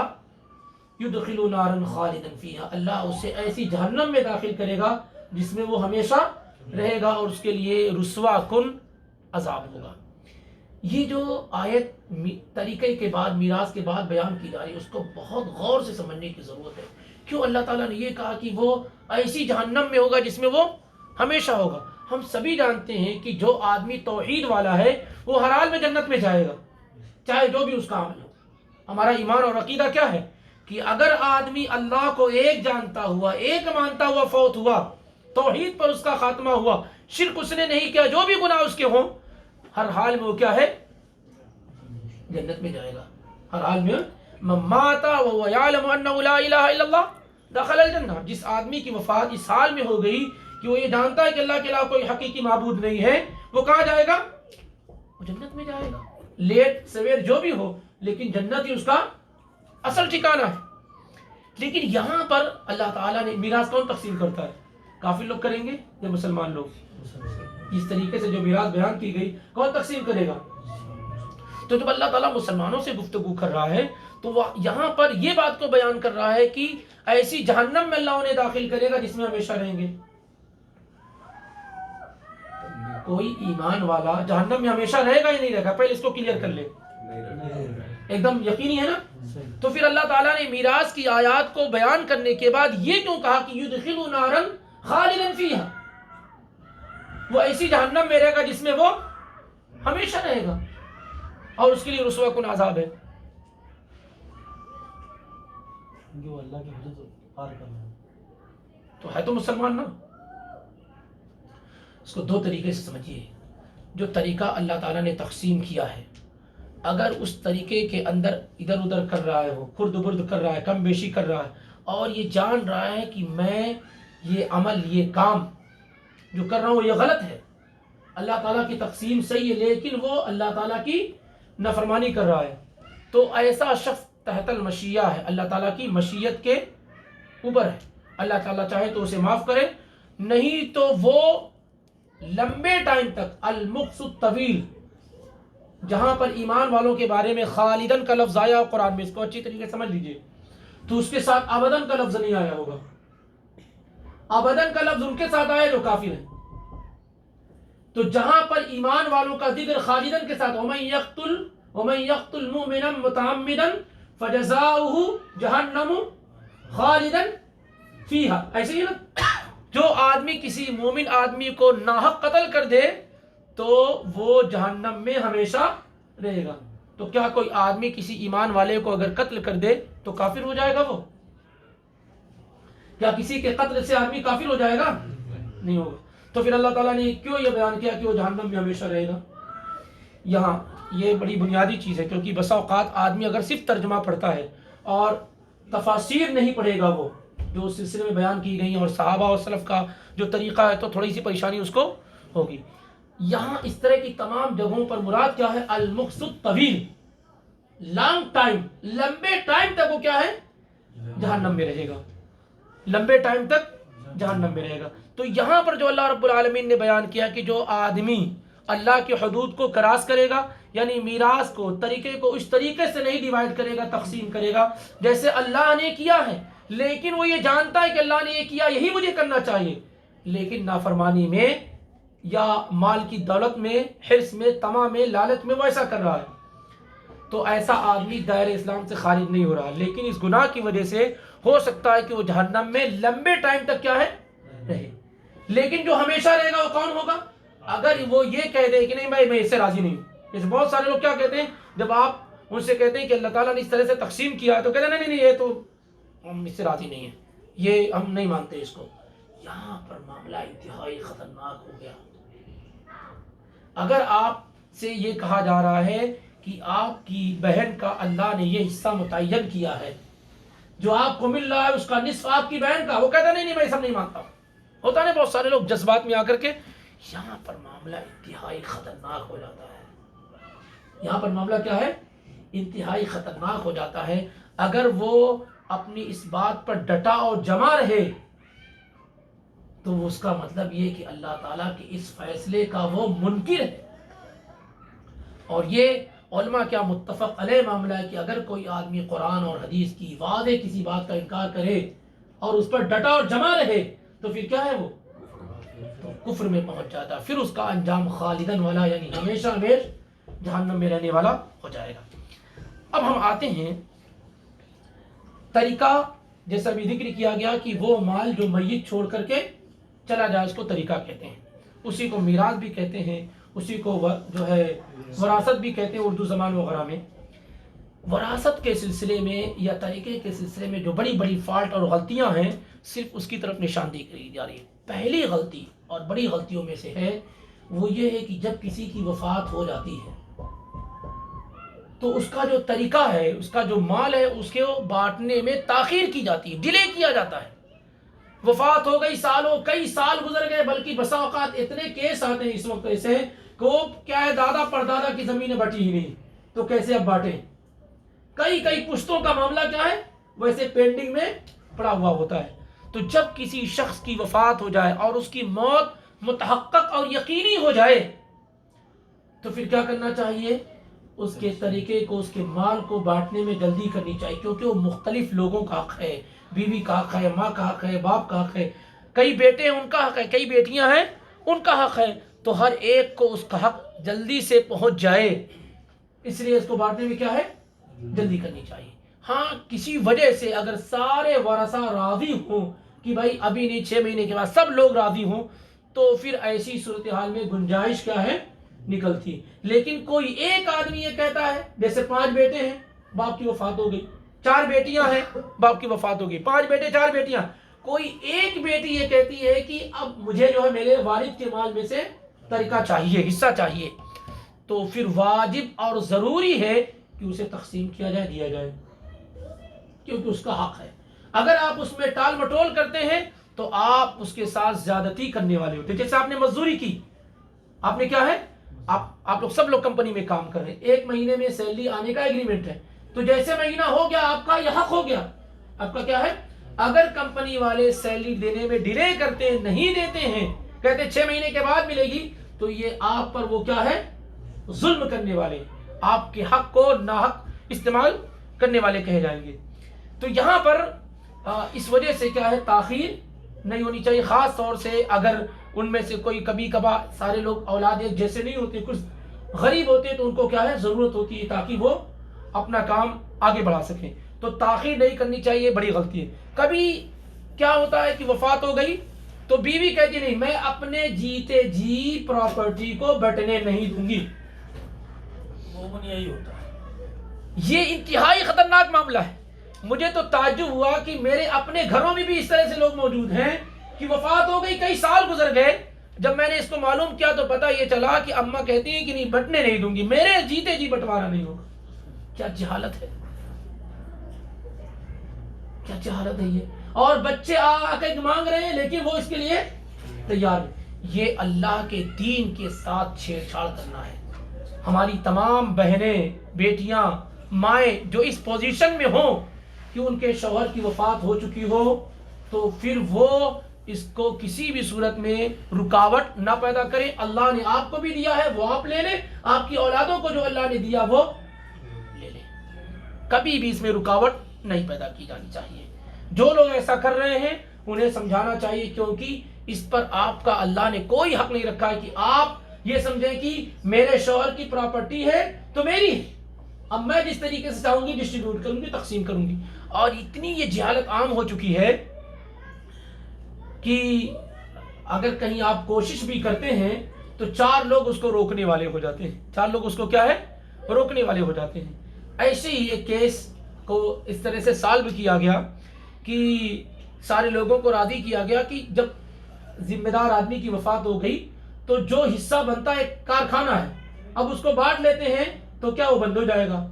Speaker 1: یدخل نارا خالدا فیہا، اللہ اسے ایسی جہنم میں داخل کرے گا جس میں وہ ہمیشہ رہے گا، اور اس کے لیے رسوا کن عذاب ہوگا۔ یہ جو آیت طریقے کے بعد، میراث کے بعد بیان کی جا رہی ہے، اس کو بہت غور سے سمجھنے کی ضرورت ہے۔ کیوں اللہ تعالیٰ نے یہ کہا کہ وہ ایسی جہنم میں ہوگا جس میں وہ ہمیشہ ہوگا؟ ہم سبھی جانتے ہیں کہ جو آدمی توحید والا ہے وہ ہر حال میں جنت میں جائے گا، چاہے جو بھی اس کا عمل ہو۔ ہمارا ایمان اور عقیدہ کیا ہے کہ اگر آدمی اللہ کو ایک جانتا ہوا، ایک مانتا ہوا فوت ہوا، توحید پر اس کا خاتمہ ہوا، شرک اس نے نہیں کیا، جو بھی گناہ اس کے ہوں، ہر حال میں وہ کیا ہے؟ جنت میں جائے گا۔ ہر حال میں من مات وهو يعلم انه لا الہ الا اللہ دخل الجنہ۔ جس آدمی کی وفات اس حال میں ہو گئی کہ وہ یہ جانتا ہے کہ اللہ کے علاوہ کوئی حقیقی معبود نہیں ہے، وہ کہاں جائے گا؟ وہ جنت میں جائے گا، لیٹ سویر جو بھی ہو، لیکن جنت ہی اس کا اصل ٹھکانہ ہے۔ لیکن یہاں پر اللہ تعالیٰ نے میراث کون تقسیم کرتا ہے؟ کافر لوگ کریں گے یا مسلمان لوگ؟ اس طریقے سے جو میراث بیان کی گئی کون تقسیم کرے گا؟ تو جب اللہ تعالیٰ مسلمانوں سے گفتگو کر رہا ہے تو وہ یہاں پر یہ بات کو بیان کر رہا ہے کہ ایسی جہنم میں اللہ انہیں داخل کرے گا جس میں ہمیشہ رہیں گے۔ کوئی ایمان والا جہنم میں ہمیشہ رہے گا یا نہیں رہے گا؟ پہلے اس کو کلیئر کر لے، ایک دم یقینی ہے نا؟ تو پھر اللہ تعالیٰ نے میراث کی آیات کو بیان کرنے کے بعد یہ کیوں کہا کہ یدخلوا نارا خالدا فیہا، وہ ایسی جہنم میں رہے گا جس میں وہ ہمیشہ رہے گا اور اس کے لیے رسوا کن عذاب ہے۔
Speaker 2: جو اللہ کی حدود پار کرنا
Speaker 1: تو ہے تو مسلمان نا۔ اس کو دو طریقے سے سمجھیے۔ جو طریقہ اللہ تعالیٰ نے تقسیم کیا ہے، اگر اس طریقے کے اندر ادھر ادھر کر رہا ہے، وہ خرد برد کر رہا ہے، کم بیشی کر رہا ہے، اور یہ جان رہا ہے کہ میں یہ عمل، یہ کام جو کر رہا ہوں یہ غلط ہے، اللہ تعالیٰ کی تقسیم صحیح ہے لیکن وہ اللہ تعالیٰ کی نافرمانی کر رہا ہے، تو ایسا شخص تحت المشیہ ہے، اللہ تعالیٰ کی مشیت کے اوپر ہے۔ اللہ تعالیٰ چاہے تو اسے معاف کرے، نہیں تو وہ لمبے ٹائم تک المقص الطویل، جہاں پر ایمان والوں کے بارے میں خالدن کا لفظ آیا قرآن میں، اس کو اچھی طریقے سے سمجھ لیجئے، تو اس کے ساتھ ابدن کا لفظ نہیں آیا ہوگا۔ ابدن کا لفظ ان کے ساتھ آیا جو کافر ہیں، تو جہاں پر ایمان والوں کا ذکر خالدن کے ساتھ وَمَن يَقْتُلْ مُؤْمِنًا مُتَعَمِّدًا فَجَزَاؤُهُ جَهَنَّمُ خَالِدًا فِيهَا، ایسے ہی نا؟ جو آدمی کسی مومن آدمی کو ناحق قتل کر دے تو وہ جہنم میں ہمیشہ رہے گا۔ تو کیا کوئی آدمی کسی ایمان والے کو اگر قتل کر دے تو کافر ہو جائے گا وہ؟ کیا کسی کے قتل سے آدمی کافر ہو جائے گا؟ نہیں ہوگا۔ تو پھر اللہ تعالیٰ نے کیوں یہ بیان کیا کہ وہ جہنم میں ہمیشہ رہے گا؟ یہاں یہ بڑی بنیادی چیز ہے، کیونکہ بسا اوقات آدمی اگر صرف ترجمہ پڑھتا ہے اور تفاسیر نہیں پڑھے گا وہ جو اس سلسلے میں بیان کی گئی ہیں اور صحابہ اور سلف کا جو طریقہ ہے، تو تھوڑی سی پریشانی اس کو ہوگی۔ یہاں اس طرح کی تمام جگہوں پر مراد کیا ہے؟ المقص الطویل، لانگ ٹائم، لمبے ٹائم تک وہ کیا ہے؟ جہنم میں رہے گا، لمبے ٹائم تک جہنم میں رہے گا۔ تو یہاں پر جو اللہ رب العالمین نے بیان کیا کہ جو آدمی اللہ کی حدود کو کراس کرے گا، یعنی میراث کو، طریقے کو اس طریقے سے نہیں ڈیوائیڈ کرے گا، تقسیم کرے گا جیسے اللہ نے کیا ہے، لیکن وہ یہ جانتا ہے کہ اللہ نے یہ کیا، یہی مجھے کرنا چاہیے، لیکن نافرمانی میں یا مال کی دولت میں، حرص میں، طمع میں، لالچ میں وہ ایسا کر رہا ہے، تو ایسا آدمی دائرہ اسلام سے خارج نہیں ہو رہا، لیکن اس گناہ کی وجہ سے ہو سکتا ہے کہ وہ جہنم میں لمبے ٹائم تک کیا ہے؟ رہے۔ لیکن جو ہمیشہ رہے گا وہ کون ہوگا؟ اگر وہ یہ کہہ دے کہ نہیں میں اس سے راضی نہیں ہوں۔ جیسے بہت سارے لوگ کیا کہتے ہیں، جب آپ ان سے کہتے ہیں کہ اللہ تعالیٰ نے اس طرح سے تقسیم کیا ہے تو کہتے ہیں نہیں یہ تو ہم اس سے راضی نہیں ہیں، یہ ہم نہیں مانتے اس کو۔ یہاں پر معاملہ انتہائی خطرناک ہو گیا۔ اگر آپ سے یہ کہا جا رہا ہے کہ آپ کی بہن کا اللہ نے یہ حصہ متعین کیا ہے، جو آپ کو مل رہا ہے اس کا نصف آپ کی بہن کا، وہ کہتا نہیں میں یہ سب نہیں مانتا ہوں۔ ہوتا نہیں بہت سارے لوگ جذبات میں آ کر کے، یہاں پر معاملہ انتہائی خطرناک ہو جاتا ہے۔ یہاں پر معاملہ کیا ہے؟ انتہائی خطرناک ہو جاتا ہے۔ اگر وہ اپنی اس بات پر ڈٹا اور جمع رہے تو اس کا مطلب یہ کہ اللہ تعالیٰ کے اس فیصلے کا وہ منکر ہے۔ اور یہ علماء کیا متفق علیہ معاملہ ہے کہ اگر کوئی آدمی قرآن اور حدیث کی واضح کسی بات کا انکار کرے اور اس پر ڈٹا اور جمع رہے تو پھر کیا ہے؟ وہ تو کفر میں پہنچ جاتا ہے، پھر اس کا انجام خالدن والا یعنی ہمیشہ ہمیشہ جہنم میں رہنے والا ہو جائے گا۔ اب ہم آتے ہیں طریقہ، جیسا بھی ذکر کیا گیا کہ وہ مال جو میت چھوڑ کر کے چلا جائے اس کو طریقہ کہتے ہیں، اسی کو میراث بھی کہتے ہیں، اسی کو جو ہے وراثت بھی کہتے ہیں اردو زبان وغیرہ میں۔ وراثت کے سلسلے میں یا طریقے کے سلسلے میں جو بڑی بڑی فالٹ اور غلطیاں ہیں، صرف اس کی طرف نشاندہی کری جا رہی ہے۔ پہلی غلطی اور بڑی غلطیوں میں سے ہے وہ یہ ہے کہ جب کسی کی وفات ہو جاتی ہے تو اس کا جو طریقہ ہے، اس کا جو مال ہے، اس کو بانٹنے میں تاخیر کی جاتی ہے، ڈیلے کیا جاتا ہے۔ وفات ہو گئی، کئی سال گزر گئے، بلکہ بسا اوقات اتنے کیس آتے ہیں اس وقت ایسے کہ وہ کیا ہے دادا پردادا کی زمینیں بٹی ہی نہیں تو کیسے اب بانٹیں. کئی پشتوں کا معاملہ کیا ہے ویسے پینڈنگ میں پڑا ہوا ہوتا ہے. تو جب کسی شخص کی وفات ہو جائے اور اس کی موت متحقق اور یقینی ہو جائے تو پھر کیا کرنا چاہیے؟ اس کے طریقے کو، اس کے مال کو بانٹنے میں جلدی کرنی چاہیے، کیونکہ وہ مختلف لوگوں کا حق ہے. بیوی کا حق ہے، ماں کا حق ہے، باپ کا حق ہے، کئی بیٹے ہیں ان کا حق ہے، کئی بیٹیاں ہیں ان کا حق ہے. تو ہر ایک کو اس کا حق جلدی سے پہنچ جائے، اس لیے اس کو بانٹنے میں کیا ہے جلدی کرنی چاہیے. ہاں کسی وجہ سے اگر سارے ورثہ راضی ہوں کہ بھائی ابھی نہیں 6 مہینے کے بعد سب لوگ راضی ہوں تو پھر ایسی صورتحال میں گنجائش کیا ہے نکلتی. لیکن کوئی ایک آدمی یہ کہتا ہے، جیسے 5 بیٹے ہیں باپ کی وفات ہو گئی، 4 بیٹیاں ہیں باپ کی وفات ہو گئی، 5 بیٹے 4 بیٹیاں، کوئی ایک بیٹی یہ کہتی ہے کہ اب مجھے جو ہے میرے والد کے مال میں سے ترکہ چاہیے، حصہ چاہیے، تو پھر واجب اور ضروری ہے کہ اسے تقسیم کیا جائے، دیا جائے، کیونکہ اس کا حق ہے. اگر آپ اس میں ٹال مٹول کرتے ہیں تو آپ اس کے ساتھ زیادتی کرنے والے ہوتے ہیں. جیسے آپ نے مزدوری کی، آپ نے کیا ہے آپ لوگ سب لوگ کمپنی میں کام کر رہے ہیں، 1 مہینے میں سیلری آنے کا ایگریمنٹ ہے، تو جیسے مہینہ ہو گیا آپ کا یہ حق ہو گیا. آپ کا کیا ہے؟ اگر کمپنی والے سیلری دینے میں ڈیلے کرتے ہیں، نہیں دیتے ہیں، کہتے ہیں 6 مہینے کے بعد ملے گی، تو یہ آپ پر وہ کیا ہے ظلم کرنے والے، آپ کے حق کو ناحق استعمال کرنے والے کہے جائیں گے. تو یہاں پر اس وجہ سے کیا ہے تاخیر نہیں ہونی چاہیے. خاص طور سے اگر ان میں سے کوئی کبھی کبھار سارے لوگ اولاد ایک جیسے نہیں ہوتے، کچھ غریب ہوتے تو ان کو کیا ہے ضرورت ہوتی ہے تاکہ وہ اپنا کام آگے بڑھا سکیں. تو تاخیر نہیں کرنی چاہیے، بڑی غلطی ہے. کبھی کیا ہوتا ہے کہ وفات ہو گئی تو بیوی کہتی نہیں میں اپنے جیتے جی پراپرٹی کو بٹنے نہیں دوں گی.
Speaker 2: یہی ہوتا ہے.
Speaker 1: یہ انتہائی خطرناک معاملہ ہے. مجھے تو تعجب ہوا کہ میرے اپنے گھروں میں بھی اس طرح سے لوگ موجود ہیں کہ وفات ہو گئی، کئی سال گزر گئے، جب میں نے اس کو معلوم کیا تو پتہ یہ چلا کہ اماں کہتی ہیں کہ نہیں بٹنے نہیں دوں گی، میرے جیتے جی بٹوارا نہیں ہوگا. کیا جہالت ہے، کیا جہالت ہے یہ. اور بچے آ کے مانگ رہے ہیں لیکن وہ اس کے لیے تیار ہیں. یہ اللہ کے دین کے ساتھ چھیڑ چھاڑ کرنا ہے. ہماری تمام بہنیں، بیٹیاں، مائیں جو اس پوزیشن میں ہوں کہ ان کے شوہر کی وفات ہو چکی ہو تو پھر وہ اس کو کسی بھی صورت میں رکاوٹ نہ پیدا کرے. اللہ نے آپ کو بھی دیا ہے وہ آپ لے لیں، آپ کی اولادوں کو جو اللہ نے دیا وہ لے لیں. کبھی بھی اس میں رکاوٹ نہیں پیدا کی جانی چاہیے. جو لوگ ایسا کر رہے ہیں انہیں سمجھانا چاہیے، کیونکہ اس پر آپ کا اللہ نے کوئی حق نہیں رکھا ہے کہ آپ یہ سمجھیں کہ میرے شوہر کی پراپرٹی ہے تو میری ہے، اب میں جس طریقے سے چاہوں گی ڈسٹریبیوٹ کروں گی، تقسیم کروں گی. اور اتنی یہ جہالت عام ہو چکی ہے کہ اگر کہیں آپ کوشش بھی کرتے ہیں تو 4 لوگ اس کو روکنے والے ہو جاتے ہیں. 4 لوگ اس کو کیا ہے روکنے والے ہو جاتے ہیں. ایسے ہی ایک کیس کو اس طرح سے سالو کیا گیا کہ سارے لوگوں کو راضی کیا گیا کہ جب ذمہ دار آدمی کی وفات ہو گئی تو جو حصہ بنتا ہے ایک کارخانہ ہے، اب اس کو بانٹ لیتے ہیں تو کیا وہ بند ہو جائے گا،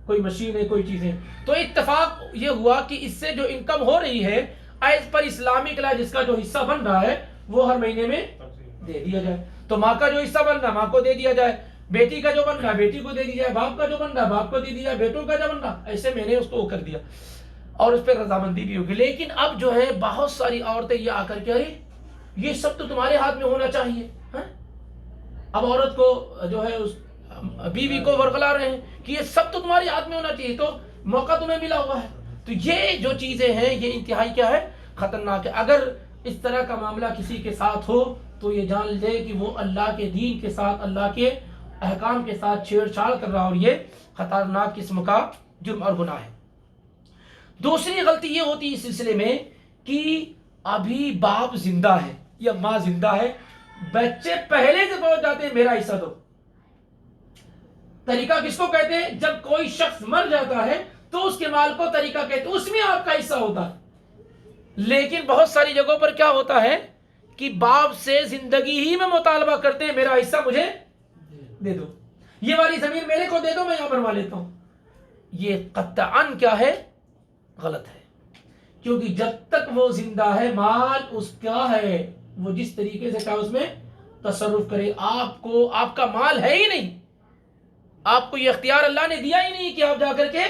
Speaker 1: کوئی مشین ہے کوئی چیزیں. تو اتفاق یہ ہوا کہ اس سے جو انکم ہو رہی ہے ایز پر اسلامک لا جس کا جو حصہ بن رہا ہے وہ ہر مہینے میں دے دیا جائے. تو ماں کا جو حصہ بن رہا ہے ماں کو دے دیا جائے، بیٹی کا جو بن رہا ہے بیٹی کو دے دیا جائے، باپ کا جو بن رہا ہے باپ کو دے دیا جائے، بیٹوں کا جو بن رہا ہے. ایسے میں نے اس کو کر دیا اور اس پہ رضامندی بھی ہوگی. لیکن اب جو ہے بہت ساری عورتیں یہ آ کر کے ارے یہ سب تو تمہارے ہاتھ میں ہونا چاہیے. اب عورت کو جو ہے اس بیوی کو ورغلا رہے ہیں کہ یہ سب تو تمہارے ہاتھ میں ہونا چاہیے، تو موقع تمہیں ملا ہوا ہے. تو یہ جو چیزیں ہیں یہ انتہائی کیا ہے خطرناک ہے. اگر اس طرح کا معاملہ کسی کے ساتھ ہو تو یہ جان لے کہ وہ اللہ کے دین کے ساتھ، اللہ کے احکام کے ساتھ چھیڑ چھاڑ کر رہا، اور یہ خطرناک قسم کا جرم اور گناہ ہے. دوسری غلطی یہ ہوتی ہے اس سلسلے میں کہ ابھی باپ زندہ ہے یا ماں زندہ ہے، بچے پہلے سے پہنچ جاتے ہیں میرا حصہ دو. طریقہ کس کو کہتے ہیں؟ جب کوئی شخص مر جاتا ہے تو اس کے مال کو طریقہ کہتے ہیں، اس میں آپ کا حصہ ہوتا ہے. لیکن بہت ساری جگہوں پر کیا ہوتا ہے کہ باپ سے زندگی ہی میں مطالبہ کرتے ہیں میرا حصہ مجھے دے دو، یہ والی زمین میرے کو دے دو میں یہاں بنوا لیتا ہوں. یہ قطعاً کیا ہے غلط ہے، کیونکہ جب تک وہ زندہ ہے مال اس کا ہے، وہ جس طریقے سے چاہے اس میں تصرف کرے. آپ کا مال ہے ہی نہیں, آپ کو یہ اختیار اللہ نے دیا ہی نہیں کہ آپ جا کر کے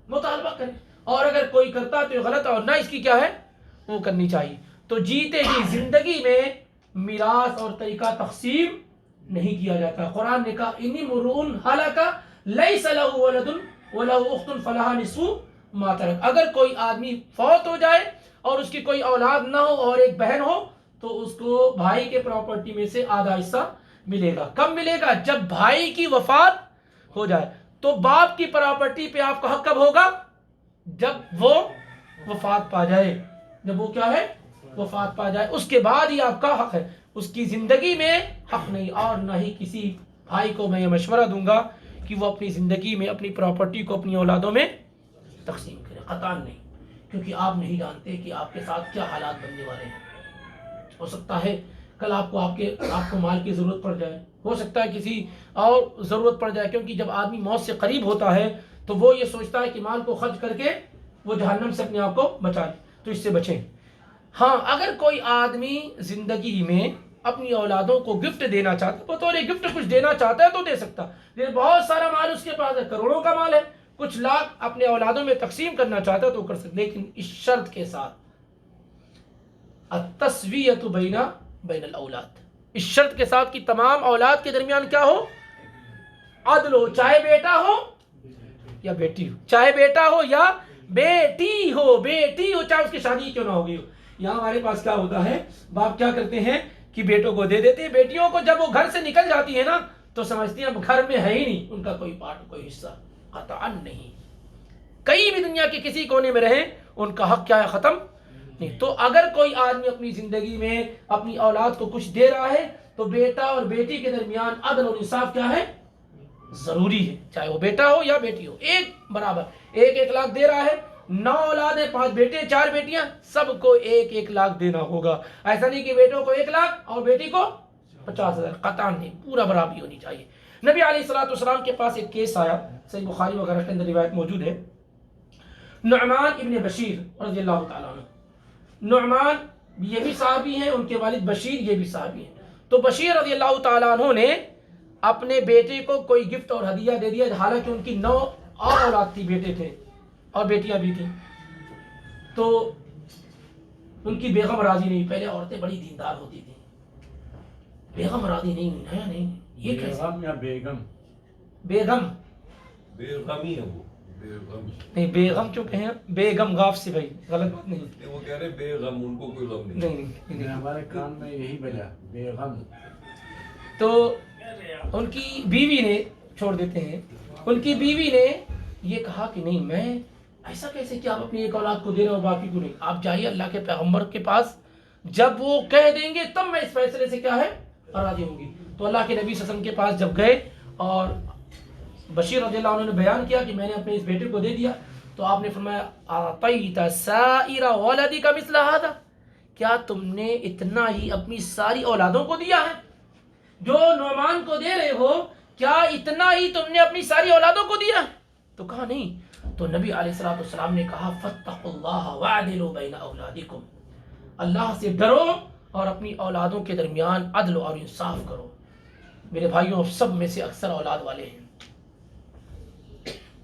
Speaker 1: مطالبہ کریں, اور اگر کوئی کرتا تو یہ غلط ہے, اور نہ اس کی کیا ہے وہ کرنی چاہیے. تو جیتے جی زندگی میں میراث اور طریقہ تقسیم نہیں کیا جاتا. قرآن نے کہا انی مرؤن ہلک لیس لہ ولد ولہ اخت فلہا نصف ما ترک. اگر کوئی آدمی فوت ہو جائے اور اس کی کوئی اولاد نہ ہو اور ایک بہن ہو تو اس کو بھائی کے پراپرٹی میں سے آدھا حصہ ملے گا. کب ملے گا؟ جب بھائی کی وفات ہو جائے. تو باپ کی پراپرٹی پہ آپ کا حق کب ہوگا؟ جب وہ وفات پا جائے. جب وہ کیا ہے وفات پا جائے, اس کے بعد ہی آپ کا حق ہے. اس کی زندگی میں حق نہیں. اور نہ ہی کسی بھائی کو میں یہ مشورہ دوں گا کہ وہ اپنی زندگی میں اپنی پراپرٹی کو اپنی اولادوں میں تقسیم کرے, قطعاً نہیں. کیونکہ آپ نہیں جانتے کہ آپ کے ساتھ کیا حالات بننے والے ہیں. ہو سکتا ہے کل آپ کو مال کی ضرورت پڑ جائے, ہو سکتا ہے کسی اور ضرورت پڑ جائے. کیونکہ جب آدمی موت سے قریب ہوتا ہے تو وہ یہ سوچتا ہے کہ مال کو خرچ کر کے وہ جہنم سے اپنے آپ کو بچا لے. تو اس سے بچیں. ہاں, اگر کوئی آدمی زندگی میں اپنی اولادوں کو گفٹ دینا چاہتا ہے, بطور گفٹ کچھ دینا چاہتا ہے تو دے سکتا. لیکن بہت سارا مال اس کے پاس ہے, کروڑوں کا مال ہے, کچھ لاکھ اپنے اولادوں میں تقسیم کرنا چاہتا ہے تو کر سکتا. لیکن اس شرط کے ساتھ التسویۃ بین الاولاد, اس شرط کے ساتھ کہ تمام اولاد کے درمیان کیا ہو, عدل ہو. چاہے بیٹا ہو یا بیٹی ہو, چاہے بیٹا ہو یا بیٹی ہو, چاہے اس کی شادی کیوں نہ ہوگی ہو. یہاں ہمارے پاس کیا ہوتا ہے, باپ کیا کرتے ہیں کہ بیٹوں کو دے دیتے ہیں. بیٹیوں کو جب وہ گھر سے نکل جاتی ہے نا تو سمجھتی ہیں اب گھر میں ہے ہی نہیں ان کا کوئی پارٹ, کوئی حصہ. قطعاً نہیں. کہیں بھی دنیا کے کسی کونے میں رہیں ان کا حق کیا ہے, ختم نہیں. تو اگر کوئی آدمی اپنی زندگی میں اپنی اولاد کو کچھ دے رہا ہے تو بیٹا اور بیٹی کے درمیان عدل اور انصاف کیا ہے, ضروری ہے. چاہے وہ بیٹا ہو یا بیٹی ہو, ایک برابر. 1 لاکھ دے رہا ہے, 9 اولاد ہے, 5 بیٹے 4 بیٹیاں, سب کو 1 لاکھ دینا ہوگا. ایسا نہیں کہ بیٹوں کو 1 لاکھ اور بیٹی کو 50,000. قطعاً نہیں, پورا برابری ہونی چاہیے. نبی علیہ الصلوۃ والسلام کے پاس ایک کیس آیا, صحیح بخاری وغیرہ کے اندر روایت موجود ہے. نعمان ابن بشیر رضی اللہ تعالیٰ عنہ, نعمان یہ بھی صحابی ہیں, ان کے والد بشیر یہ بھی صحابی ہیں. تو بشیر رضی اللہ تعالیٰ عنہ نے اپنے بیٹے کو کوئی گفٹ اور ہدیہ دے دیا, حالانکہ ان کی 9 اور اولاد تھی, بیٹے تھے اور بیٹیاں بھی تھیں. تو ان کی بیگم راضی نہیں. پہلے عورتیں بڑی دیندار ہوتی تھیں, بیگم راضی نہیں ہے, نہیں یہ کیسے
Speaker 3: بیگم
Speaker 2: بیغمی ہے وہ, بیغم
Speaker 1: نہیں, بیگم کیوں کہیں, بیگم غاف سے بھائی, غلط بات نہیں.
Speaker 2: وہ کہہ رہے بیغم, ان کو کوئی غم نہیں.
Speaker 1: نہیں.
Speaker 3: ہمارے کان میں یہی بجا بیگم.
Speaker 1: تو ان کی بیوی نے, چھوڑ دیتے ہیں, ان کی بیوی نے یہ کہا کہ نہیں, میں ایسا کیسے کہ آپ اپنی ایک اولاد کو دے رہے ہو باقی کو نہیں. آپ جائیے اللہ کے پیغمبر کے پاس, جب وہ کہہ دیں گے تب میں اس فیصلے سے کیا ہے راضی ہوں گی. تو اللہ کے نبی صلی اللہ علیہ وسلم کے پاس جب گئے اور بشیر رضی اللہ عنہ نے بیان کیا کہ میں نے اپنے اس بیٹے کو دے دیا, تو آپ نے فرمایا اعطیت سائر ولدک مثل هذا, کیا تم نے اتنا ہی اپنی ساری اولادوں کو دیا ہے جو نعمان کو دے رہے ہو, کیا اتنا ہی تم نے اپنی ساری اولادوں کو دیا؟ تو کہا نہیں. تو نبی علیہ الصلوۃ والسلام نے کہا فاتقوا اللہ واعدلوا بین اولادکم, اللہ سے ڈرو اور اپنی اولادوں کے درمیان عدل اور انصاف کرو. میرے بھائیوں, سب میں سے اکثر اولاد والے ہیں.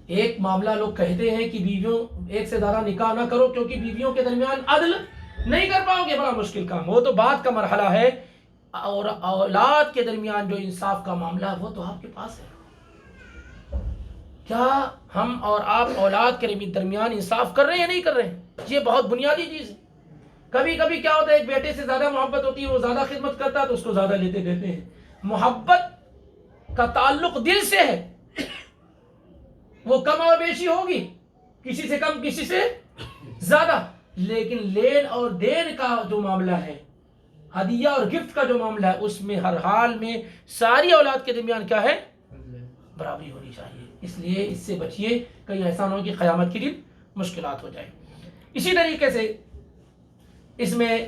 Speaker 1: ایک معاملہ لوگ کہتے ہیں کہ بیویوں ایک سے زیادہ نکاح نہ کرو کیونکہ بیویوں کے درمیان عدل نہیں کر پاؤ گے, بڑا مشکل کام. وہ تو بات کا مرحلہ ہے, اور اولاد کے درمیان جو انصاف کا معاملہ ہے وہ تو آپ کے پاس ہے. کیا ہم اور آپ اولاد کے درمیان انصاف کر رہے ہیں یا نہیں کر رہے ہیں؟ یہ بہت بنیادی چیز ہے. کبھی کبھی کیا ہوتا ہے, ایک بیٹے سے زیادہ محبت ہوتی ہے, وہ زیادہ خدمت کرتا ہے تو اس کو زیادہ لیتے دیتے ہیں. محبت کا تعلق دل سے ہے, وہ کم اور بیشی ہوگی, کسی سے کم کسی سے زیادہ, لیکن لین اور دین کا جو معاملہ ہے, ہدیہ اور گفٹ کا جو معاملہ ہے, اس میں ہر حال میں ساری اولاد کے درمیان کیا ہے, برابری ہونی چاہیے. اس لیے اس سے بچیے, کہیں ایسا نہ ہو کہ قیامت کے دن مشکلات ہو جائے. اسی طریقے سے اس میں